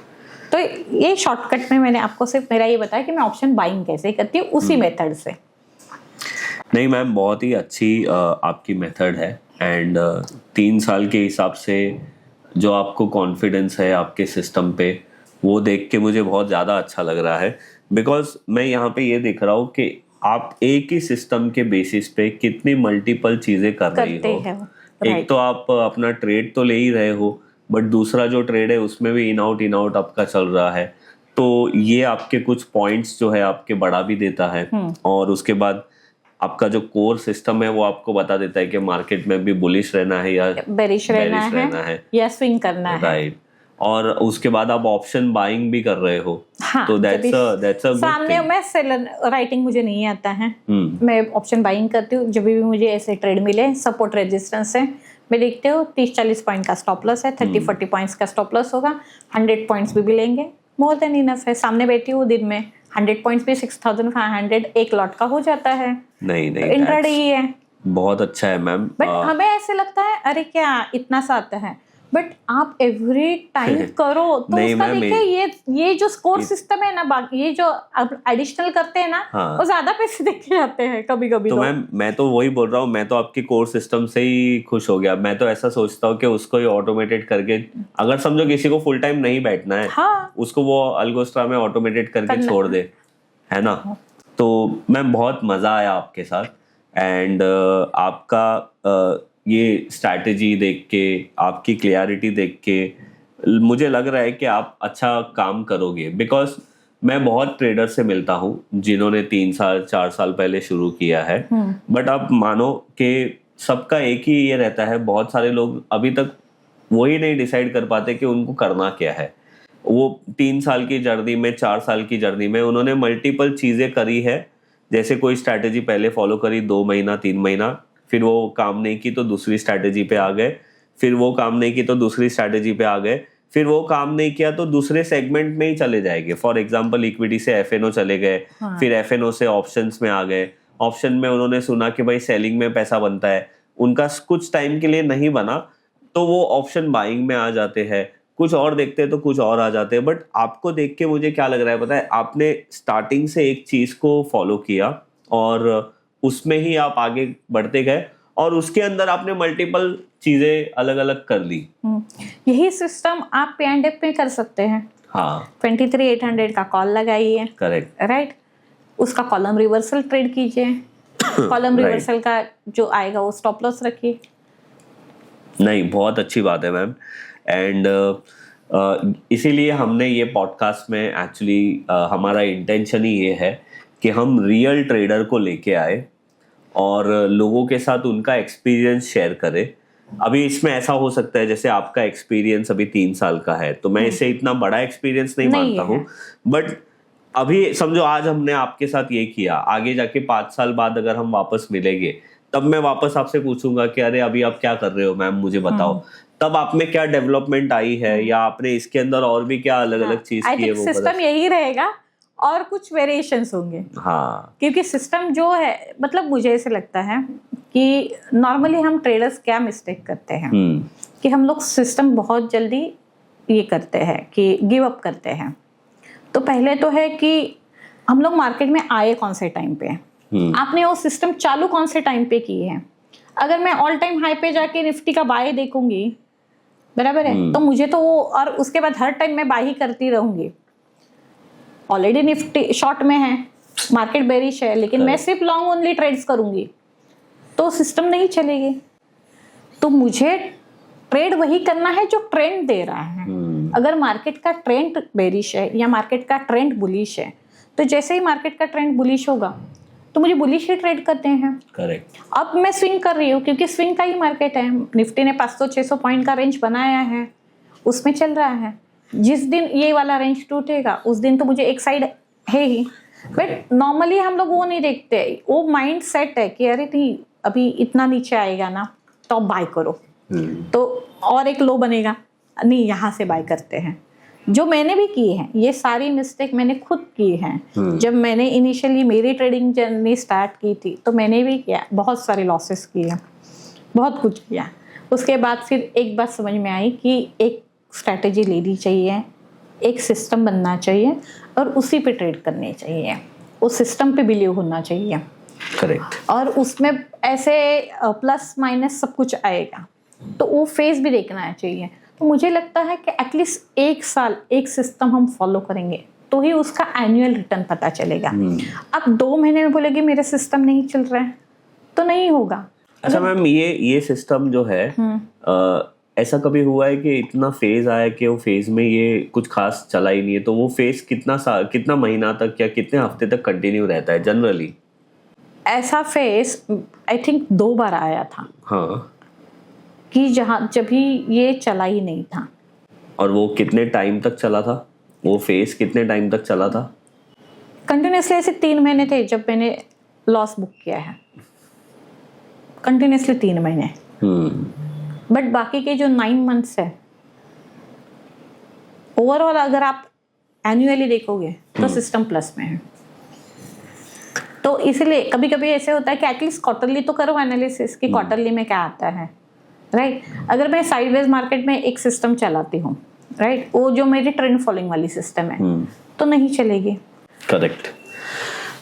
तो ये शॉर्टकट में मैंने आपको सिर्फ मेरा ये बताया कि मैं ऑप्शन बाइंग कैसे करती हूँ उसी मेथड से। नहीं मैम, बहुत ही अच्छी आपकी मेथड है, एंड 3 साल के हिसाब से जो आपको कॉन्फिडेंस है आपके सिस्टम पे, वो देख के मुझे बहुत ज़्यादा अच्छा लग रहा है। बिकॉज मैं यहाँ पे ये देख रहा हूँ कि आप एक ही सिस्टम के बेसिस पे कितनी मल्टीपल चीज़ें कर रही हो। एक तो आप अपना ट्रेड तो ले ही रहे हो, बट दूसरा जो ट्रेड है उसमें भी इन आउट आपका चल रहा है। तो ये आपके कुछ पॉइंट्स जो है आपके बढ़ा भी देता है, और उसके बाद आपका जो कोर सिस्टम है वो आपको बता देता है कि मार्केट में भी बुलिश रहना है या बेरिश रहना है या स्विंग करना है। राइट। और उसके बाद आप ऑप्शन बाइंग भी कर रहे हो। हाँ, तो that's a सामने मैं सेलर राइटिंग मुझे नहीं आता है, मैं ऑप्शन बाइंग करती हूँ। जब भी मुझे ऐसे ट्रेड मिले सपोर्ट रेजिस्टेंस है, मैं देखती हूँ 30-40 पॉइंट का स्टॉप लॉस है, 30-40 पॉइंट्स का स्टॉप लॉस होगा, 100 पॉइंट्स भी लेंगे, मोर देन इनफ है। सामने बैठी हूँ दिन में 100 पॉइंट्स भी 6500 एक लॉट का हो जाता है। नहीं इंट्राडे ही है, बहुत अच्छा है मैम। बट हमें ऐसे लगता है अरे क्या इतना सा आता है, बट आप एवरी टाइम करो तो नहीं उसका मैम, देखिए ये जो स्कोर सिस्टम है ना, बाकी ये जो एडिशनल करते हैं ना, हाँ। वो ज्यादा पैसे देके जाते हैं कभी कभी। तो मैम मैं तो वही बोल रहा हूँ, मैं तो आपके कोर्स सिस्टम से ही खुश हो गया। मैं तो ऐसा सोचता हूँ कि उसको ही ऑटोमेटेड करके, अगर समझो किसी को फुल टाइम नहीं बैठना है, हाँ, उसको वो अल्गोस्ट्रा में ऑटोमेटेड करके छोड़ दे, है ना। तो मैम बहुत मजा आया आपके साथ, एंड आपका ये स्ट्रैटेजी देख के, आपकी क्लियरिटी देख के मुझे लग रहा है कि आप अच्छा काम करोगे। बिकॉज मैं बहुत ट्रेडर से मिलता हूँ जिन्होंने 3 साल 4 साल पहले शुरू किया है, बट आप मानो कि सबका एक ही ये रहता है, बहुत सारे लोग अभी तक वही नहीं डिसाइड कर पाते कि उनको करना क्या है। वो 3 साल की जर्नी में, 4 साल की जर्नी में उन्होंने मल्टीपल चीजें करी है। जैसे कोई स्ट्रैटेजी पहले फॉलो करी 2 महीना 3 महीना, फिर वो काम नहीं की तो दूसरी स्ट्रैटेजी पे आ गए, फिर वो काम नहीं की तो दूसरी स्ट्रैटेजी पे आ गए, फिर वो काम नहीं किया तो दूसरे सेगमेंट में ही चले जाएंगे। फॉर एग्जांपल इक्विटी से एफएनओ चले गए, फिर एफएनओ से ऑप्शंस में आ गए। ऑप्शन में उन्होंने सुना कि भाई सेलिंग में पैसा बनता है, उनका कुछ टाइम के लिए नहीं बना तो वो ऑप्शन बाइंग में आ जाते हैं, कुछ और देखते हैं तो कुछ और आ जाते हैं। बट आपको देख के मुझे क्या लग रहा है पता है, आपने स्टार्टिंग से एक चीज को फॉलो किया और उसमें ही आप आगे बढ़ते गए, और उसके अंदर आपने मल्टीपल चीजें अलग अलग कर ली। यही सिस्टम आप P&F पे कर सकते हैं। हाँ, 23,800 का कॉल लगाइए, करेक्ट, राइट, उसका कॉलम रिवर्सल ट्रेड कीजिए, कॉलम रिवर्सल का जो आएगा वो स्टॉप लॉस रखिए। नहीं, बहुत अच्छी बात है मैम। एंड इसीलिए हमने ये पॉडकास्ट में एक्चुअली हमारा इंटेंशन ही ये है कि हम रियल ट्रेडर को लेके आए और लोगों के साथ उनका एक्सपीरियंस शेयर करें। अभी इसमें ऐसा हो सकता है जैसे आपका एक्सपीरियंस अभी 3 साल का है, तो मैं इसे इतना बड़ा एक्सपीरियंस नहीं मानता हूँ, बट अभी समझो आज हमने आपके साथ ये किया, आगे जाके 5 साल बाद अगर हम वापस मिलेंगे तब मैं वापस आपसे पूछूंगा कि अरे अभी आप क्या कर रहे हो मैम, मुझे बताओ। तब आप में क्या डेवलपमेंट आई है, या आपने इसके अंदर और भी क्या अलग अलग चीज की है, वो सिस्टम यही रहेगा और कुछ वेरिएशंस होंगे। हाँ, क्योंकि सिस्टम जो है, मतलब मुझे ऐसे लगता है कि नॉर्मली हम ट्रेडर्स क्या मिस्टेक करते हैं कि हम लोग सिस्टम बहुत जल्दी ये करते हैं कि गिव अप करते हैं। तो पहले तो है कि हम लोग मार्केट में आए कौन से टाइम पे, आपने वो सिस्टम चालू कौन से टाइम पे की है। अगर मैं ऑल टाइम हाई पे जाके निफ्टी का बाय देखूंगी, बराबर है, तो मुझे तो वो, और उसके बाद हर टाइम मैं बाय ही करती रहूंगी। ऑलरेडी निफ्टी शॉर्ट में है, मार्केट बेरिश है, लेकिन मैं सिर्फ लॉन्ग ओनली ट्रेड्स करूंगी तो सिस्टम नहीं चलेगी। तो मुझे ट्रेड वही करना है जो ट्रेंड दे रहा है। अगर मार्केट का ट्रेंड बेरिश है या मार्केट का ट्रेंड बुलिश है, तो जैसे ही मार्केट का ट्रेंड बुलिश होगा तो मुझे बुलिश ही ट्रेड करते हैं। करेक्ट। अब मैं स्विंग कर रही हूँ क्योंकि स्विंग का ही मार्केट है, निफ्टी ने 500-600 पॉइंट का रेंज बनाया है, उसमें चल रहा है। जिस दिन ये वाला रेंज टूटेगा उस दिन तो मुझे एक साइड है ही। बट नॉर्मली हम लोग वो नहीं देखते, वो माइंड सेट है कि अरे नहीं अभी इतना नीचे आएगा ना तो आप बाय करो, तो और एक लो बनेगा, नहीं यहाँ से बाय करते हैं। जो मैंने भी किए हैं, ये सारी मिस्टेक मैंने खुद की हैं। जब मैंने इनिशियली मेरी ट्रेडिंग जर्नी स्टार्ट की थी तो मैंने भी किया, बहुत सारे लॉसेस किए, बहुत कुछ किया। उसके बाद फिर एक बात समझ में आई कि एक स्ट्रैटेजी लेनी चाहिए, एक सिस्टम बनना चाहिए और उसी पे ट्रेड करनी चाहिए, उस सिस्टम पे बिलीव होना चाहिए। करेक्ट। और उसमें ऐसे प्लस माइनस सब कुछ आएगा, तो वो फेस भी देखना चाहिए। तो मुझे लगता है कि एटलीस्ट 1 साल एक सिस्टम हम फॉलो करेंगे तो ही उसका एनुअल रिटर्न पता चलेगा। अब 2 महीने में बोलेगी मेरा सिस्टम नहीं चल रहा है तो नहीं होगा। अच्छा मैम, ये सिस्टम जो है, ऐसा कभी हुआ है कि इतना फेज आया कि वो फेज में ये कुछ खास चला ही नहीं है, तो वो फेज कितना महीना तक या कितने हफ्ते तक कंटिन्यू रहता है जनरली? ऐसा फेज आई थिंक 2 बार आया था। हाँ, कि जब भी ये चला ही नहीं था। और वो कितने टाइम तक चला था, वो फेज कितने टाइम तक चला था? कंटिन्यूसली ऐसे 3 महीने थे जब मैंने लॉस बुक किया है, कंटिन्यूसली 3 महीने। बट बाकी के जो 9 मंथ्स है, ओवरऑल अगर आप एनुअली देखोगे तो सिस्टम प्लस में है। तो इसलिए कभी कभी ऐसे होता है कि एटलीस्ट क्वार्टरली तो करो एनालिसिस कि क्वार्टरली में क्या आता है, राइट। अगर मैं साइडवेज मार्केट में एक सिस्टम चलाती हूँ, राइट, वो जो मेरी ट्रेंड फॉलोइंग वाली सिस्टम है, तो नहीं चलेगी। Correct.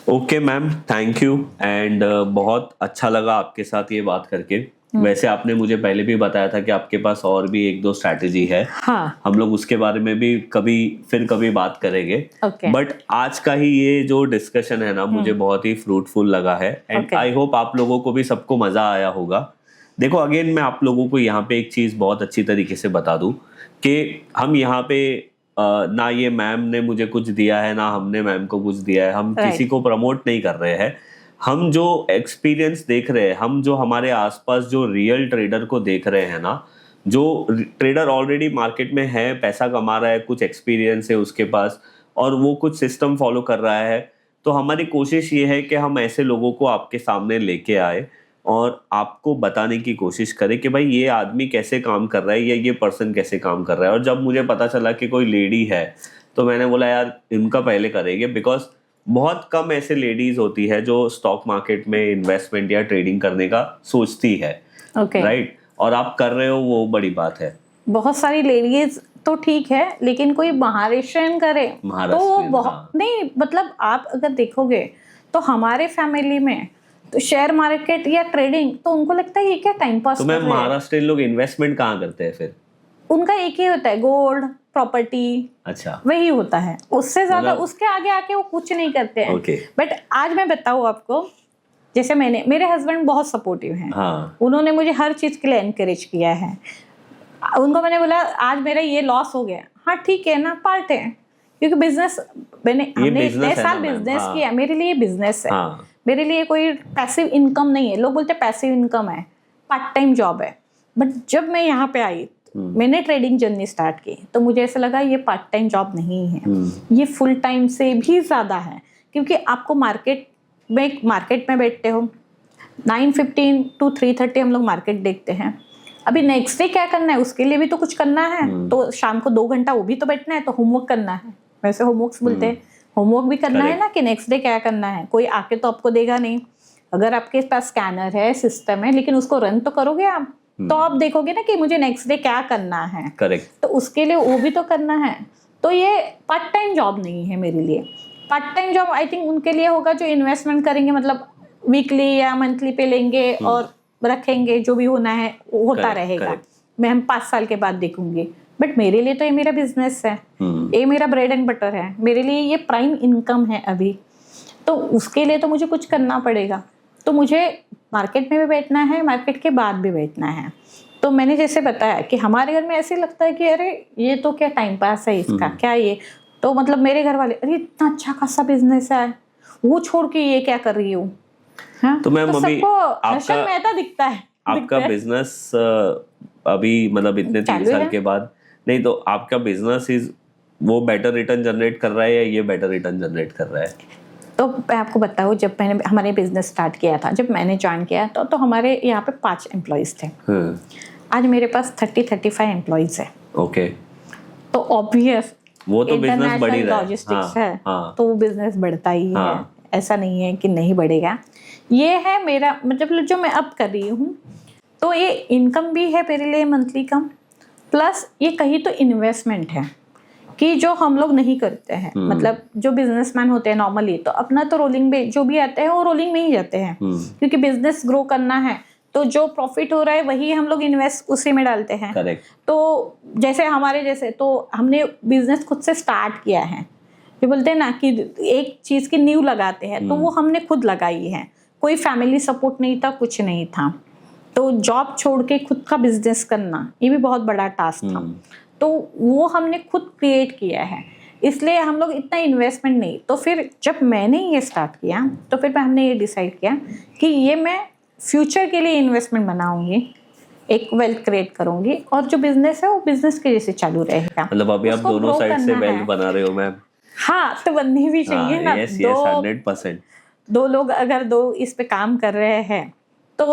Okay ma'am, thank you and बहुत अच्छा लगा आपके साथ ये बात करके। वैसे आपने मुझे पहले भी बताया था कि आपके पास और भी एक दो स्ट्रैटेजी है। हाँ, हम लोग उसके बारे में भी कभी बात करेंगे। Okay. बट आज का ही ये जो डिस्कशन है ना, मुझे बहुत ही फ्रूटफुल लगा है एंड आई होप आप लोगों को भी सबको मजा आया होगा। देखो अगेन मैं आप लोगों को यहाँ पे एक चीज बहुत अच्छी तरीके से बता दूं कि हम यहाँ पे ना ये मैम ने मुझे कुछ दिया है ना हमने मैम को कुछ दिया है, हम किसी को प्रमोट नहीं कर रहे हैं। हम जो एक्सपीरियंस देख रहे हैं, हम जो हमारे आसपास जो रियल ट्रेडर को देख रहे हैं ना, जो ट्रेडर ऑलरेडी मार्केट में है, पैसा कमा रहा है, कुछ एक्सपीरियंस है उसके पास और वो कुछ सिस्टम फॉलो कर रहा है, तो हमारी कोशिश ये है कि हम ऐसे लोगों को आपके सामने लेके आए और आपको बताने की कोशिश करें कि भाई ये आदमी कैसे काम कर रहा है या ये पर्सन कैसे काम कर रहा है। और जब मुझे पता चला कि कोई लेडी है तो मैंने बोला यार इनका पहले करेंगे, बिकॉज बहुत कम ऐसे लेडीज होती है जो स्टॉक मार्केट में इन्वेस्टमेंट या ट्रेडिंग करने का सोचती है, राइट। और आप कर रहे हो, वो बड़ी बात है। बहुत सारी लेडीज तो ठीक है, लेकिन कोई महाराष्ट्रियन करे तो वो बहुत नहीं, मतलब आप अगर देखोगे तो हमारे फैमिली में तो शेयर मार्केट या ट्रेडिंग तो उनको लगता है ये क्या टाइम पास। तो मैं महाराष्ट्र लोग इन्वेस्टमेंट कहाँ करते हैं फिर? उनका एक ही होता है, गोल्ड, प्रॉपर्टी, अच्छा वही होता है, उससे ज्यादा उसके आगे आके वो कुछ नहीं करते हैं। बट आज मैं बताऊँ आपको, जैसे मेरे हस्बैंड बहुत सपोर्टिव हैं। हाँ। उन्होंने मुझे हर चीज के लिए एनकरेज किया है। उनको मैंने बोला आज मेरा ये लॉस हो गया, हाँ ठीक है ना, पार्ट है, क्योंकि बिजनेस हमने इतने साल बिजनेस किया, मेरे लिए बिजनेस है। मेरे लिए कोई पैसिव इनकम नहीं है। लोग बोलते पैसिव इनकम है, पार्ट टाइम जॉब है। बट जब मैं यहाँ पे आई, मैंने ट्रेडिंग जर्नी स्टार्ट की, तो मुझे ऐसा लगा ये पार्ट टाइम जॉब नहीं है, ये फुल टाइम से भी ज्यादा है। क्योंकि आपको मार्केट में बैठते हो 9:15 to 3:30 हम लोग मार्केट देखते हैं। अभी नेक्स्ट डे क्या करना है उसके लिए भी तो कुछ करना है। तो शाम को 2 घंटा वो भी तो बैठना है, तो होमवर्क करना है। वैसे होमवर्क बोलते हैं, होमवर्क भी करना है ना, कि नेक्स्ट डे क्या करना है। कोई आके तो आपको देगा नहीं। अगर आपके पास स्कैनर है, सिस्टम है, लेकिन उसको रन तो करोगे आप, तो आप देखोगे ना कि मुझे नेक्स्ट डे क्या करना है। करेक्ट। तो उसके लिए वो भी तो करना है। तो ये पार्ट टाइम जॉब नहीं है मेरे लिए। Part time job I think उनके लिए होगा जो इन्वेस्टमेंट करेंगे, मतलब वीकली या मंथली पे लेंगे और रखेंगे, जो भी होना है वो होता रहेगा। मैं हम 5 साल के बाद देखूंगी। बट मेरे लिए तो ये मेरा बिजनेस है, ये मेरा ब्रेड एंड बटर है, मेरे लिए ये प्राइम इनकम है अभी। तो उसके लिए तो मुझे कुछ करना पड़ेगा। तो मुझे मार्केट में भी बैठना है, मार्केट के बाद भी बैठना है। तो मैंने जैसे बताया कि हमारे घर में ऐसे लगता है कि अरे ये तो क्या टाइम पास है इसका, क्या ये। तो मतलब मेरे घर वाले, अरे इतना अच्छा खासा बिजनेस है, वो छोड़ के ये क्या कर रही हूँ। हाँ? तो मैम अभी हर्षल मेहता दिखता है आपका बिजनेस अभी मतलब इतने 3 साल के बाद, नहीं तो आपका बिजनेस वो बेटर रिटर्न जनरेट कर रहा है या ये बेटर रिटर्न जनरेट कर रहा है? तो मैं आपको बताऊँ, जब मैंने हमारे बिजनेस स्टार्ट किया था, जब मैंने ज्वाइन किया तो हमारे यहाँ पे 5 एम्प्लॉइज थे। आज मेरे पास 30-35 एम्प्लॉइज है। ओके। तो ऑब्वियस वो तो बिजनेस बढ़ ही रहा है। लॉजिस्टिक्स है, तो वो बिजनेस बढ़ता ही है, ऐसा नहीं है कि नहीं बढ़ेगा। ये है मेरा मतलब जो मैं अब कर रही हूँ, तो ये इनकम भी है मेरे लिए मंथली कम, प्लस ये कहीं तो इन्वेस्टमेंट है कि जो हम लोग नहीं करते हैं। मतलब जो बिजनेसमैन होते हैं नॉर्मली, तो अपना तो रोलिंग में जो भी आते हैं वो रोलिंग में ही जाते हैं, क्योंकि बिजनेस ग्रो करना है। तो जो प्रॉफिट हो रहा है वही हम लोग इन्वेस्ट उसी में डालते हैं। Correct. तो जैसे हमारे जैसे, तो हमने बिजनेस खुद से स्टार्ट किया है। जो बोलते हैं ना कि एक चीज की नींव लगाते हैं, तो वो हमने खुद लगाई है। कोई फैमिली सपोर्ट नहीं था, कुछ नहीं था। तो जॉब छोड़ के खुद का बिजनेस करना, ये भी बहुत बड़ा टास्क था। तो वो हमने खुद क्रिएट किया है, इसलिए हम लोग इतना इन्वेस्टमेंट नहीं। तो फिर जब मैंने ये स्टार्ट किया, तो फिर हमने ये डिसाइड किया कि ये मैं फ्यूचर के लिए इन्वेस्टमेंट बनाऊंगी, एक वेल्थ क्रिएट करूंगी, और जो बिजनेस है वो बिजनेस के जैसे चालू रहेगा। मतलब अभी आप दोनों साइड से वेल्थ बना रहे हो मैम। हाँ, तो बननी भी चाहिए ना। yes, 100%। 2 लोग अगर 2 इस पे काम कर रहे हैं तो,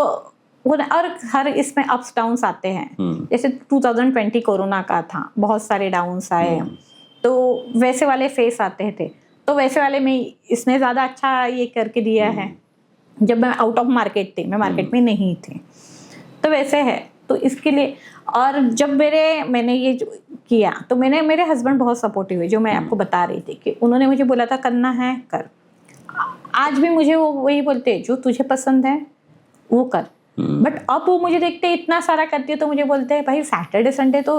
और हर इसमें अप्स डाउन्स आते हैं। जैसे 2020 कोरोना का था, बहुत सारे डाउन्स आए, तो वैसे वाले फेस आते थे। तो वैसे वाले में इसने ज़्यादा अच्छा ये करके दिया है। जब मैं आउट ऑफ मार्केट थी, मैं मार्केट में नहीं थी, तो वैसे है। तो इसके लिए, और जब मैंने ये जो किया तो मेरे हस्बैंड बहुत सपोर्टिव है, जो मैं आपको बता रही थी कि उन्होंने मुझे बोला था करना है कर। आज भी मुझे वो वही बोलते हैं, जो तुझे पसंद है वो कर। बट अब वो मुझे देखते इतना सारा करती है तो मुझे बोलते हैं भाई सैटरडे संडे तो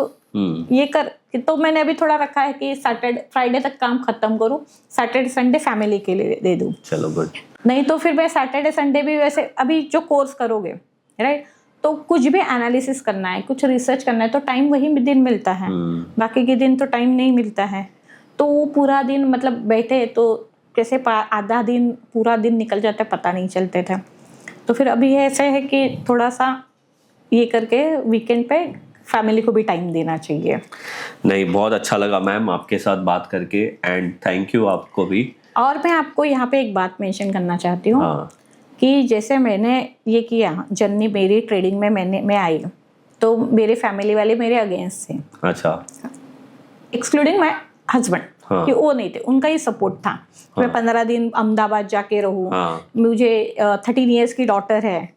ये कर। तो मैंने अभी थोड़ा रखा है कि सैटरडे फ्राइडे तक काम खत्म करूँ, सैटरडे संडे फैमिली के लिए दे दूँ। चलो गुड। नहीं तो फिर मैं सैटरडे संडे भी, वैसे अभी जो कोर्स करोगे राइट, तो कुछ भी एनालिसिस करना है, कुछ रिसर्च करना है, तो टाइम वही दिन मिलता है, बाकी के दिन तो टाइम नहीं मिलता है। तो वो पूरा दिन मतलब बैठे तो कैसे आधा दिन पूरा दिन निकल जाता है, पता नहीं चलते थे। तो फिर अभी ऐसे है कि थोड़ा सा ये करके वीकेंड पे फैमिली को भी टाइम देना चाहिए। नहीं, बहुत अच्छा लगा मैम आपके साथ बात करके, एंड थैंक यू आपको भी। और मैं आपको यहाँ पे एक बात मेंशन करना चाहती हूँ कि जैसे मैंने ये किया जर्नी, मेरी ट्रेडिंग में मैं आई तो मेरे फैमिली वाले मेरे अगेंस्ट थे। अच्छा। एक्सक्लूडिंग माय हस्बैंड, कि वो नहीं थे, उनका ही सपोर्ट था। मैं 15 दिन अहमदाबाद जाके रहूँ। मुझे 13 इयर्स की डॉटर है,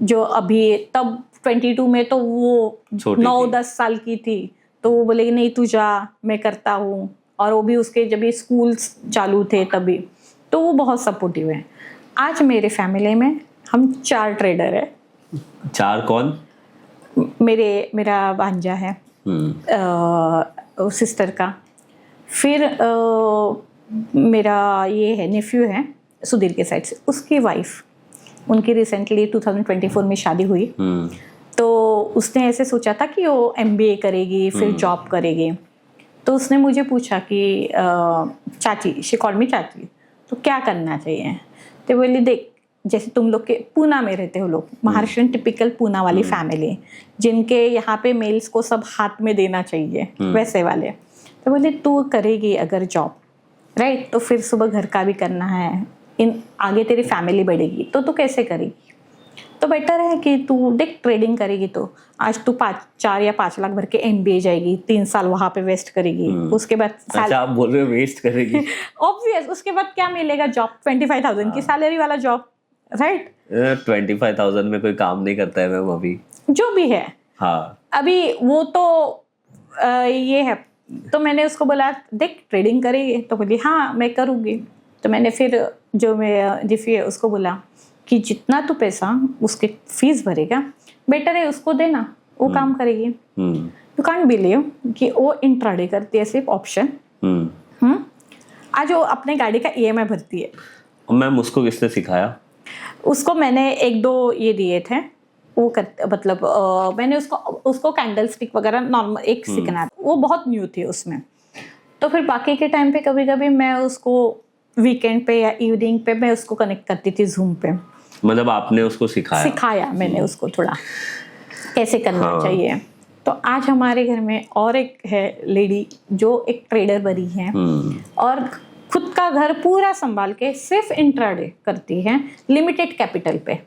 जो अभी तब 22 में तो वो 9-10 साल की थी। तो वो बोले नहीं तू जा, मैं करता हूँ। और वो भी उसके जब भी स्कूल चालू थे तभी, तो वो बहुत सपोर्टिव है। आज मेरे फैमिली में हम 4 ट्रेडर है। 4 कौन? मेरा भांजा है, सिस्टर का, फिर मेरा ये है नेफ्यू है सुधीर के साइड से, उसकी वाइफ, उनकी रिसेंटली 2024 में शादी हुई। तो उसने ऐसे सोचा था कि वो MBA करेगी, फिर जॉब करेगी। तो उसने मुझे पूछा कि चाची, शी कॉल्ड मी चाची, तो क्या करना चाहिए? तो बोली देख, जैसे तुम लोग के पूना में रहते हो लोग, महाराष्ट्रियन टिपिकल पूना वाली फैमिली, जिनके यहाँ पे मेल्स को सब हाथ में देना चाहिए, वैसे वाले। तो बोले तू करेगी अगर जॉब राइट, तो फिर सुबह घर का भी करना है, आगे तेरी फैमिली बढ़ेगी तो तू कैसे करेगी? तो बेटर है कि तू देख ट्रेडिंग करेगी तो आज तू 4 या 5 लाख भर के MBA जाएगी, 3 साल वहां पे वेस्ट करेगी, उसके बाद अच्छा आप बोल रहे हो वेस्ट करेगी? ऑब्वियस, उसके बाद क्या मिलेगा? जॉब 25,000 की सैलरी वाला जॉब राइट। 25,000 में कोई काम नहीं करता है मैम अभी, जो भी है। हाँ अभी वो तो ये है। तो मैंने उसको बोला देख ट्रेडिंग करेगी? तो बोली हाँ मैं करूँगी। तो मैंने फिर जो मेरा जिफी है उसको बोला कि जितना तू पैसा उसके फीस भरेगा बेटर है उसको देना, वो काम करेगी। यू कांट बिलीव कि वो इंट्राडे करती है सिर्फ ऑप्शन। आज वो अपने गाड़ी का EMI भरती है। मैम उसको किसने सिखाया? उसको मैंने 1-2 ये दिए थे, वो मतलब मैंने उसको कैंडल स्टिक वगैरह नॉर्मल एक सीखना, वो बहुत न्यू थी उसमें। तो फिर बाकी के टाइम पे कभी कभी मैं उसको वीकेंड पे या इवनिंग पे मैं उसको कनेक्ट करती थी जूम पे। मतलब आपने उसको सिखाया मैंने उसको थोड़ा कैसे करना चाहिए। तो आज हमारे घर में और एक है लेडी जो एक ट्रेडर बनी है और खुद का घर पूरा संभाल के सिर्फ इंट्राडे करती है लिमिटेड कैपिटल पे,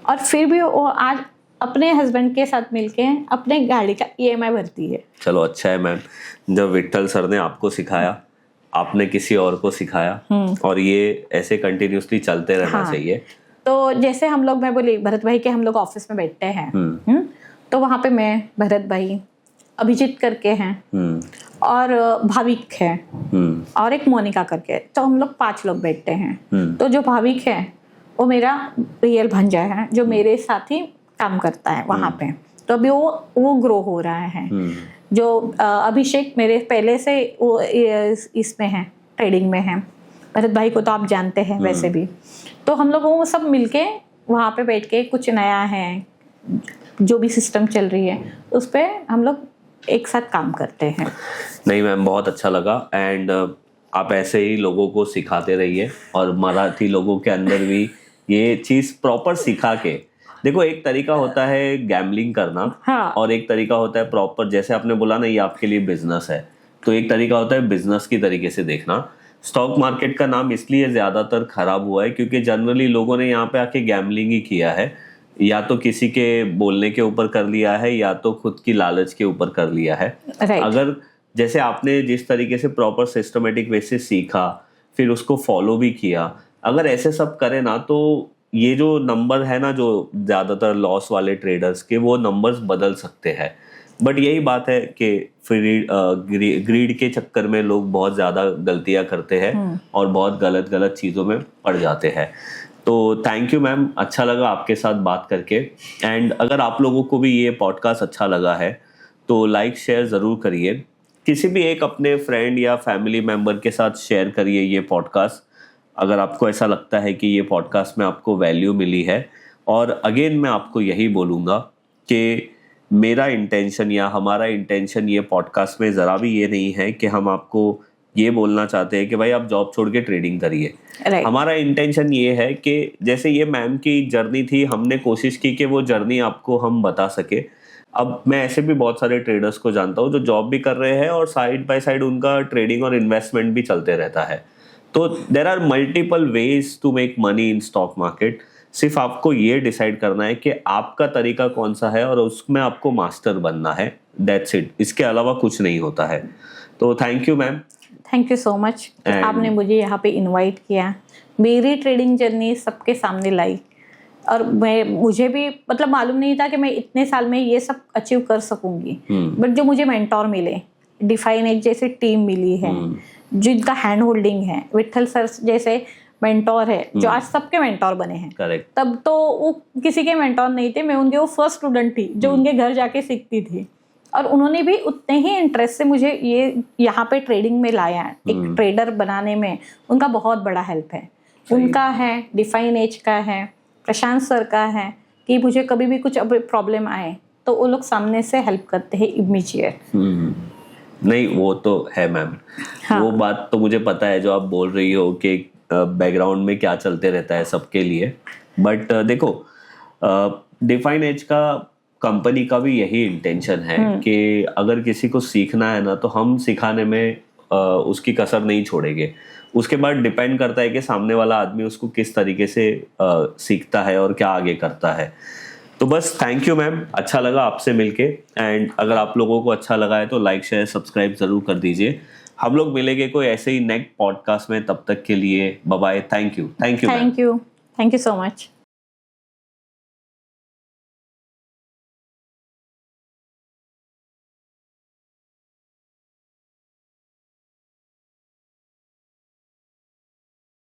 और फिर भी वो आज अपने हस्बैंड के साथ मिलके अपने गाड़ी का EMI भरती है। चलो अच्छा है मैम, जब विट्ठल सर ने आपको सिखाया आपने किसी और को सिखाया, और ये ऐसे कंटिन्यूसली चलते रहना चाहिए। तो जैसे हम लोग, मैं बोली भरत भाई के हम लोग ऑफिस में बैठते हैं, तो वहाँ पे मैं, भरत भाई, अभिजीत करके हैं और भाविक है और एक मोनिका करके, तो हम लोग 5 लोग बैठते हैं। तो जो भाविक है वो मेरा रियल भांजा है जो मेरे साथ ही काम करता है वहाँ पे। तो अभी वो ग्रो हो रहा है। जो अभिषेक मेरे पहले से वो इसमें है, ट्रेडिंग में है। भरत भाई को तो आप जानते हैं वैसे भी। तो हम लोग वो सब मिलके वहाँ पे बैठ के कुछ नया है, जो भी सिस्टम चल रही है उस पर हम लोग एक साथ काम करते हैं। नहीं मैम बहुत अच्छा लगा, एंड आप ऐसे ही लोगों को सिखाते रहिए, और मराठी लोगों के अंदर भी ये चीज़ प्रॉपर सिखा के देखो। एक तरीका होता है गैम्बलिंग करना, और एक तरीका होता है प्रॉपर, जैसे आपने बोला ना ये आपके लिए बिजनेस है, तो एक तरीका होता है बिजनेस की तरीके से देखना। स्टॉक मार्केट का नाम इसलिए ज़्यादातर खराब हुआ है क्योंकि जनरली लोगों ने यहाँ पे आके गैम्बलिंग ही किया है, या तो किसी के बोलने के ऊपर कर लिया है या तो खुद की लालच के ऊपर कर लिया है। अगर जैसे आपने जिस तरीके से प्रॉपर सिस्टमेटिक वे से सीखा, फिर उसको फॉलो भी किया, अगर ऐसे सब करे ना तो ये जो नंबर है ना, जो ज़्यादातर लॉस वाले ट्रेडर्स के, वो नंबर्स बदल सकते हैं। बट यही बात है कि फिर ग्रीड के चक्कर में लोग बहुत ज़्यादा गलतियां करते हैं और बहुत गलत गलत चीज़ों में पड़ जाते हैं। तो थैंक यू मैम, अच्छा लगा आपके साथ बात करके। एंड अगर आप लोगों को भी ये पॉडकास्ट अच्छा लगा है तो लाइक शेयर ज़रूर करिए, किसी भी एक अपने फ्रेंड या फैमिली मेम्बर के साथ शेयर करिए ये पॉडकास्ट, अगर आपको ऐसा लगता है कि ये पॉडकास्ट में आपको वैल्यू मिली है। और अगेन मैं आपको यही बोलूँगा कि मेरा इंटेंशन या हमारा इंटेंशन ये पॉडकास्ट में ज़रा भी ये नहीं है कि हम आपको ये बोलना चाहते हैं कि भाई आप जॉब छोड़ के ट्रेडिंग करिए। Right. हमारा इंटेंशन ये है कि जैसे ये मैम की जर्नी थी, हमने कोशिश की कि वो जर्नी आपको हम बता सके। अब मैं ऐसे भी बहुत सारे ट्रेडर्स को जानता हूँ जो जॉब भी कर रहे हैं और साइड बाय साइड उनका ट्रेडिंग और इन्वेस्टमेंट भी चलते रहता है। तो there are multiple ways to make money in stock market. सिर्फ आपको ये डिसाइड करना है कि आपका तरीका कौन सा है और उसमें आपको मास्टर बनना है, दैट्स इट। इसके अलावा कुछ नहीं होता है। तो thank you ma'am. Thank you so much, आपने मुझे यहाँ पे इनवाइट किया, मेरी ट्रेडिंग जर्नी सबके सामने लाई। और मुझे भी मतलब मालूम नहीं था कि मैं इतने साल में ये सब अचीव कर सकूंगी। बट जो मुझे मेंटोर मिले, डिफाइन एक जैसे टीम मिली है, जिनका हैंड होल्डिंग है, विठल सर जैसे मेंटोर है जो आज सबके मेंटोर बने हैं। करेक्ट। तब तो वो किसी के मेंटोर नहीं थे, मैं उनके वो फर्स्ट स्टूडेंट थी जो उनके घर जाके सीखती थी। और उन्होंने भी उतने ही इंटरेस्ट से मुझे ये यहाँ पे ट्रेडिंग में लाया है, एक ट्रेडर बनाने में उनका बहुत बड़ा हेल्प है। उनका है, डिफाइन एज का है, प्रशांत सर का है, कि मुझे कभी भी कुछ प्रॉब्लम आए तो वो लोग सामने से हेल्प करते हैं इमीडिएट। नहीं वो तो है मैम। हाँ। वो बात तो मुझे पता है जो आप बोल रही हो कि बैकग्राउंड में क्या चलते रहता है सबके लिए। बट देखो, डिफाइन एज का कंपनी का भी यही इंटेंशन है कि अगर किसी को सीखना है ना तो हम सिखाने में उसकी कसर नहीं छोड़ेंगे। उसके बाद डिपेंड करता है कि सामने वाला आदमी उसको किस तरीके से सीखता है और क्या आगे करता है। तो बस थैंक यू मैम, अच्छा लगा आपसे मिलके। एंड अगर आप लोगों को अच्छा लगा है तो लाइक शेयर सब्सक्राइब जरूर कर दीजिए। हम लोग मिलेंगे कोई ऐसे ही नेक्स्ट पॉडकास्ट में, तब तक के लिए bye bye. Thank you so much.